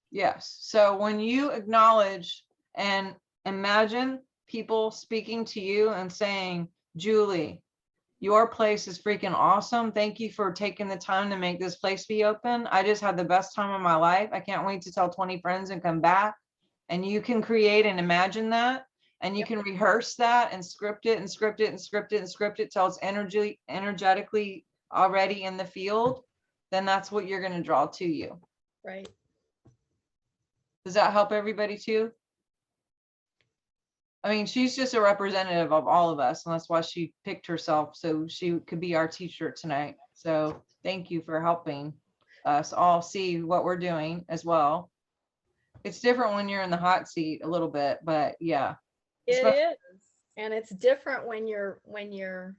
Yes. So when you acknowledge and imagine people speaking to you and saying, Julie, your place is freaking awesome. Thank you for taking the time to make this place be open. I just had the best time of my life. I can't wait to tell 20 friends and come back. And you can create and imagine that. And you can rehearse that and script it and script it and script it and script it till it's energetically already in the field. Then that's what you're going to draw to you. Right. Does that help everybody too? I mean, she's just a representative of all of us, and that's why she picked herself so she could be our teacher tonight. So thank you for helping us all see what we're doing as well. It's different when you're in the hot seat a little bit, but yeah. It is. And it's different when you're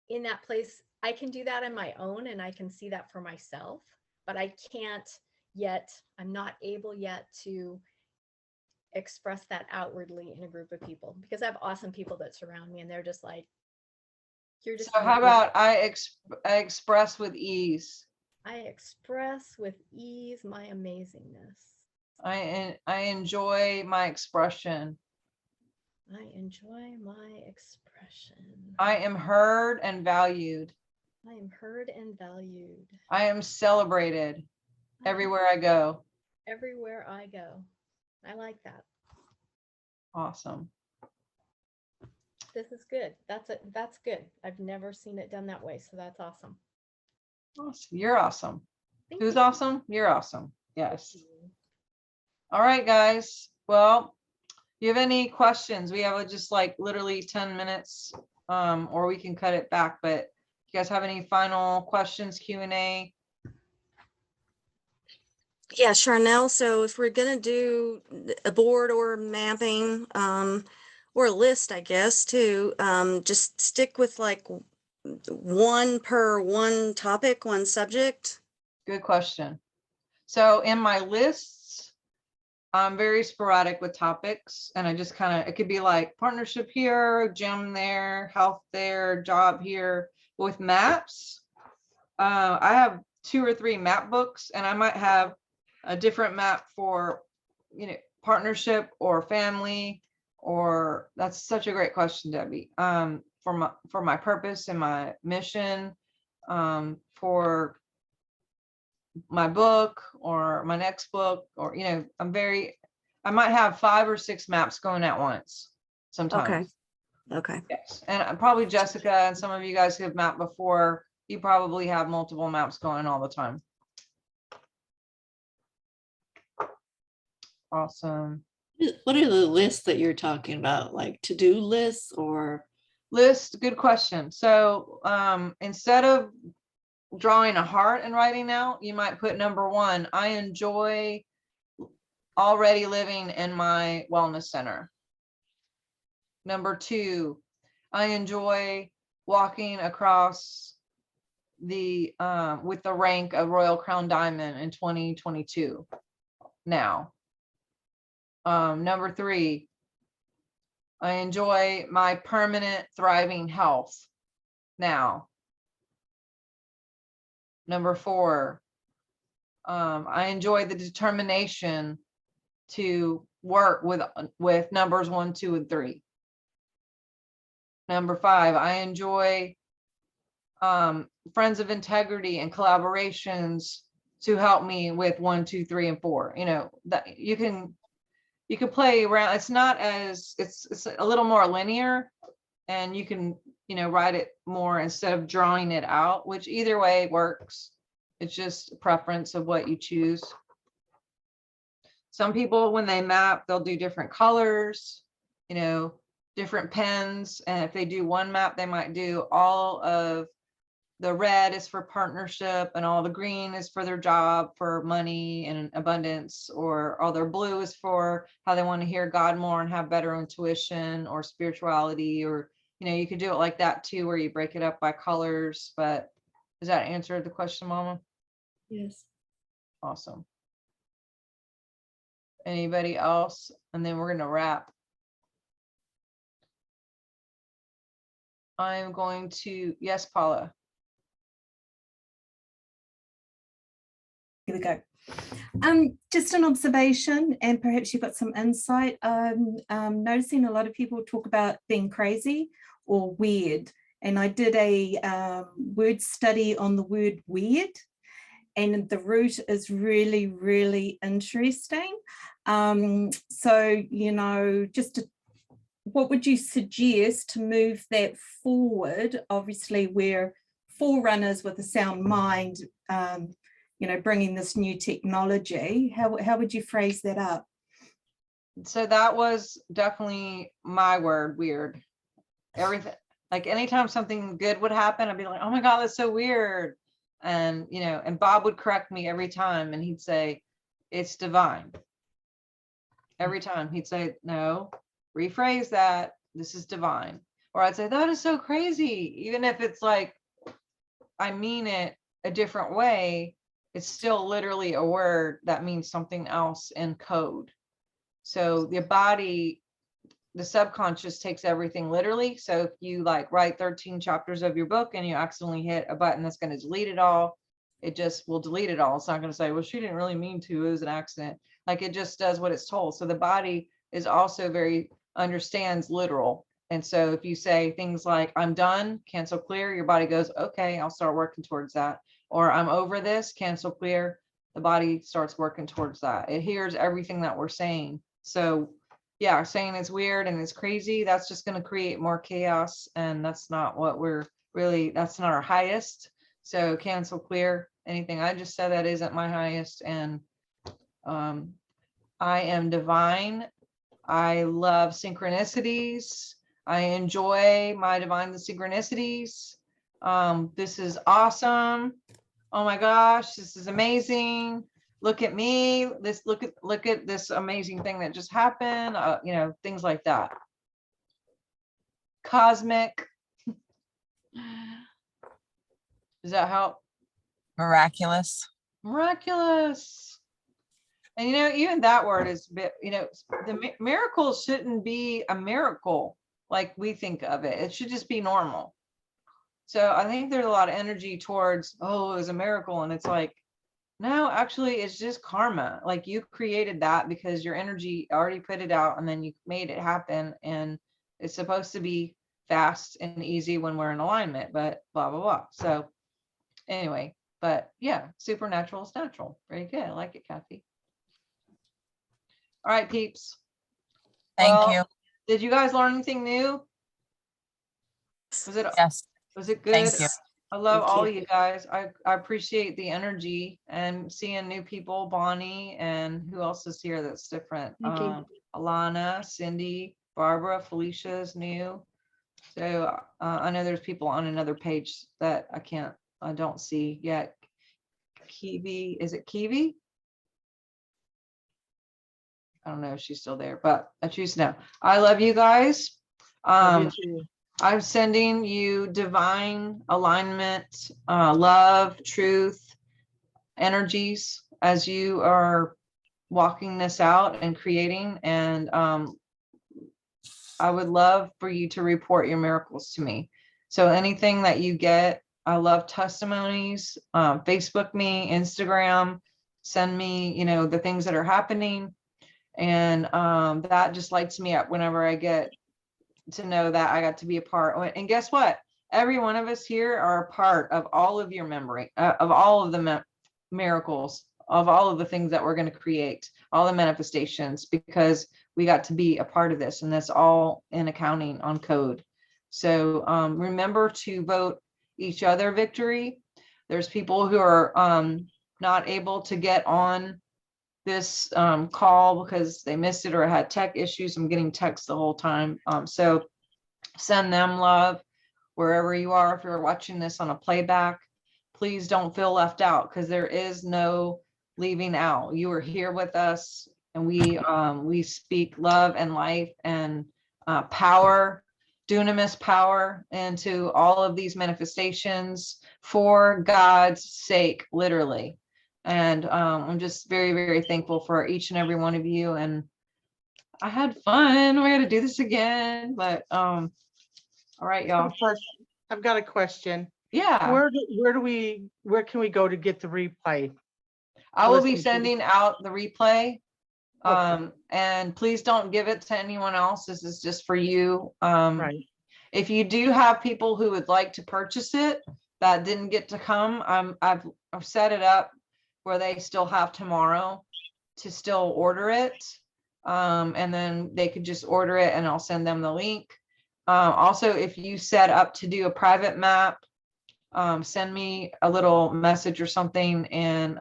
in that place. I can do that on my own and I can see that for myself, but I can't yet, I'm not able yet to express that outwardly in a group of people because I have awesome people that surround me and they're just like, you're just. So how about I express with ease? I express with ease my amazingness. I enjoy my expression. I enjoy my expression. I am heard and valued. I am heard and valued. I am celebrated everywhere I go. Everywhere I go. I like that. Awesome. This is good. That's good. I've never seen it done that way. So that's awesome. Awesome. You're awesome. Thank Who's you. awesome? You're awesome. Yes. Thank you. All right, guys. Well, you have any questions? We have just like literally 10 minutes, or we can cut it back, but you guys have any final questions, Q&A? Yeah, Charnel. So if we're gonna do a board or mapping, or a list, I guess, too, just stick with like one per one topic, one subject. Good question. So in my lists, I'm very sporadic with topics, and I just kind of, it could be like partnership here, gym there, health there, job here. With maps, I have 2 or 3 map books, and I might have a different map for, partnership or family, or that's such a great question, Debbie. For my purpose and my mission, for my book or my next book, or I might have 5 or 6 maps going at once sometimes. Okay. Yes, and probably Jessica and some of you guys who have mapped before, you probably have multiple maps going all the time. Awesome. What are the lists that you're talking about? Like to-do lists or? List, good question. So instead of drawing a heart and writing out, you might put number 1, I enjoy already living in my wellness center. Number 2, I enjoy walking across the with the rank of Royal Crown Diamond in 2022 now. Number 3, I enjoy my permanent thriving health now. Number 4, I enjoy the determination to work with numbers 1, 2, and 3. Number 5, I enjoy friends of integrity and collaborations to help me with 1, 2, 3, and 4. You know, that you can play around. It's not as, it's a little more linear, and you can, you know, write it more instead of drawing it out, which either way works. It's just a preference of what you choose. Some people, when they map, they'll do different colors, you know, different pens. And if they do one map, they might do all of the red is for partnership, and all the green is for their job, for money and abundance, or all their blue is for how they want to hear God more and have better intuition or spirituality, or, you know, you could do it like that too, where you break it up by colors. But does that answer the question, Mama? Yes. Awesome. Anybody else? And then we're going to wrap. I'm going to, yes, Paula. Here we go. Just an observation, and perhaps you've got some insight. Noticing a lot of people talk about being crazy or weird. And I did a word study on the word weird, and the root is really, really interesting. So, you know, what would you suggest to move that forward? Obviously, we're forerunners with a sound mind, you know, bringing this new technology. How would you phrase that up? So that was definitely my word, weird. Everything, like anytime something good would happen, I'd be like, oh my God, that's so weird. And, you know, and Bob would correct me every time, and he'd say, it's divine. Every time he'd say, no, rephrase that, this is divine. Or I'd say, that is so crazy. Even if it's like, I mean it a different way, it's still literally a word that means something else in code. So the body, the subconscious takes everything literally. So if you like write 13 chapters of your book and you accidentally hit a button that's going to delete it all, it just will delete it all. It's not going to say, well, she didn't really mean to, it was an accident. Like, it just does what it's told. So the body is also understands literal. And so if you say things like, I'm done, cancel, clear, your body goes, okay, I'll start working towards that. Or I'm over this, cancel, clear, the body starts working towards that. It hears everything that we're saying. So yeah, saying it's weird and it's crazy, that's just going to create more chaos. And that's not what we're really, that's not our highest. So cancel, clear, anything I just said that isn't my highest. And I am divine. I love synchronicities. I enjoy my divine synchronicities. This is awesome. Oh my gosh, this is amazing. Look at me. Look at this amazing thing that just happened. You know, things like that. Cosmic. Does that help? Miraculous. Miraculous. And you know, even that word is a bit, you know, the miracle shouldn't be a miracle like we think of it. It should just be normal. So I think there's a lot of energy towards, oh, it was a miracle. And it's like, no, actually, it's just karma. Like, you created that because your energy already put it out, and then you made it happen. And it's supposed to be fast and easy when we're in alignment, but blah, blah, blah. So anyway, but yeah, supernatural is natural. Very good. I like it, Kathy. All right, peeps. Thank you. Did you guys learn anything new? Yes. Was it good? Thank you. I love Thank all you. of you guys. I appreciate the energy and seeing new people, Bonnie, and who else is here that's different? Thank you. Alana, Cindy, Barbara, Felicia's new. So I know there's people on another page that I don't see yet. Kiwi, is it Kiwi? I don't know if she's still there, but I choose no. I love you guys. Love you too. I'm sending you divine alignment, love, truth, energies as you are walking this out and creating. And I would love for you to report your miracles to me. So anything that you get, I love testimonies. Facebook me, Instagram, send me, you know, the things that are happening. And that just lights me up whenever I get to know that I got to be a part. And guess what? Every one of us here are a part of all of your memory, of all of the miracles, of all of the things that we're going to create, all the manifestations, because we got to be a part of this. And that's all in accounting on code. So remember to vote each other victory. There's people who are not able to get on this call because they missed it or had tech issues. I'm getting texts the whole time. So send them love wherever you are. If you're watching this on a playback, please don't feel left out, because there is no leaving out. You are here with us, and we speak love and life and power, dunamis power into all of these manifestations for God's sake, literally. And I'm just very, very thankful for each and every one of you. And I had fun. We got to do this again. But all right, y'all. I've got a question. Yeah. Where can we go to get the replay? I will be listen to- sending out the replay. Okay. And please don't give it to anyone else. This is just for you. Right. If you do have people who would like to purchase it that didn't get to come, I've set it up where they still have tomorrow to still order it. And then they could just order it and I'll send them the link. Also, if you set up to do a private map, send me a little message or something, and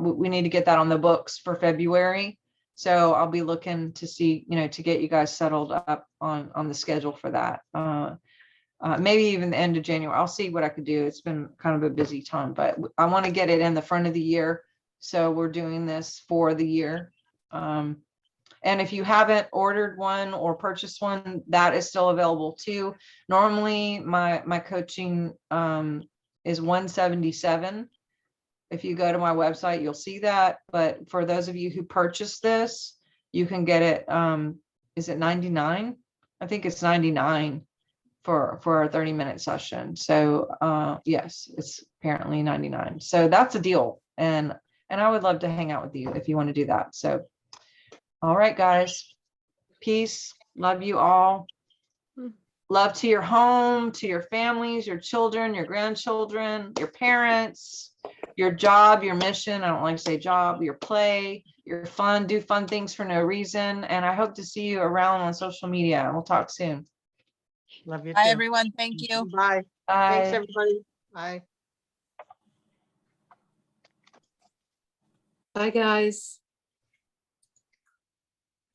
we need to get that on the books for February. So I'll be looking to see, you know, to get you guys settled up on the schedule for that. Maybe even the end of January. I'll see what I could do. It's been kind of a busy time, but I want to get it in the front of the year. So we're doing this for the year. And if you haven't ordered one or purchased one, that is still available too. Normally my coaching is $177. If you go to my website, you'll see that. But for those of you who purchase this, you can get it. Is it 99? I think it's 99 for a 30-minute session. So yes, it's apparently 99. So that's a deal. And I would love to hang out with you if you want to do that. So all right, guys. Peace. Love you all. Love to your home, to your families, your children, your grandchildren, your parents, your job, your mission. I don't like to say job, your play, your fun. Do fun things for no reason. And I hope to see you around on social media. We'll talk soon. Love you Bye, too. everyone. Thank you. Bye. Bye. Thanks, everybody. Bye. Bye, guys.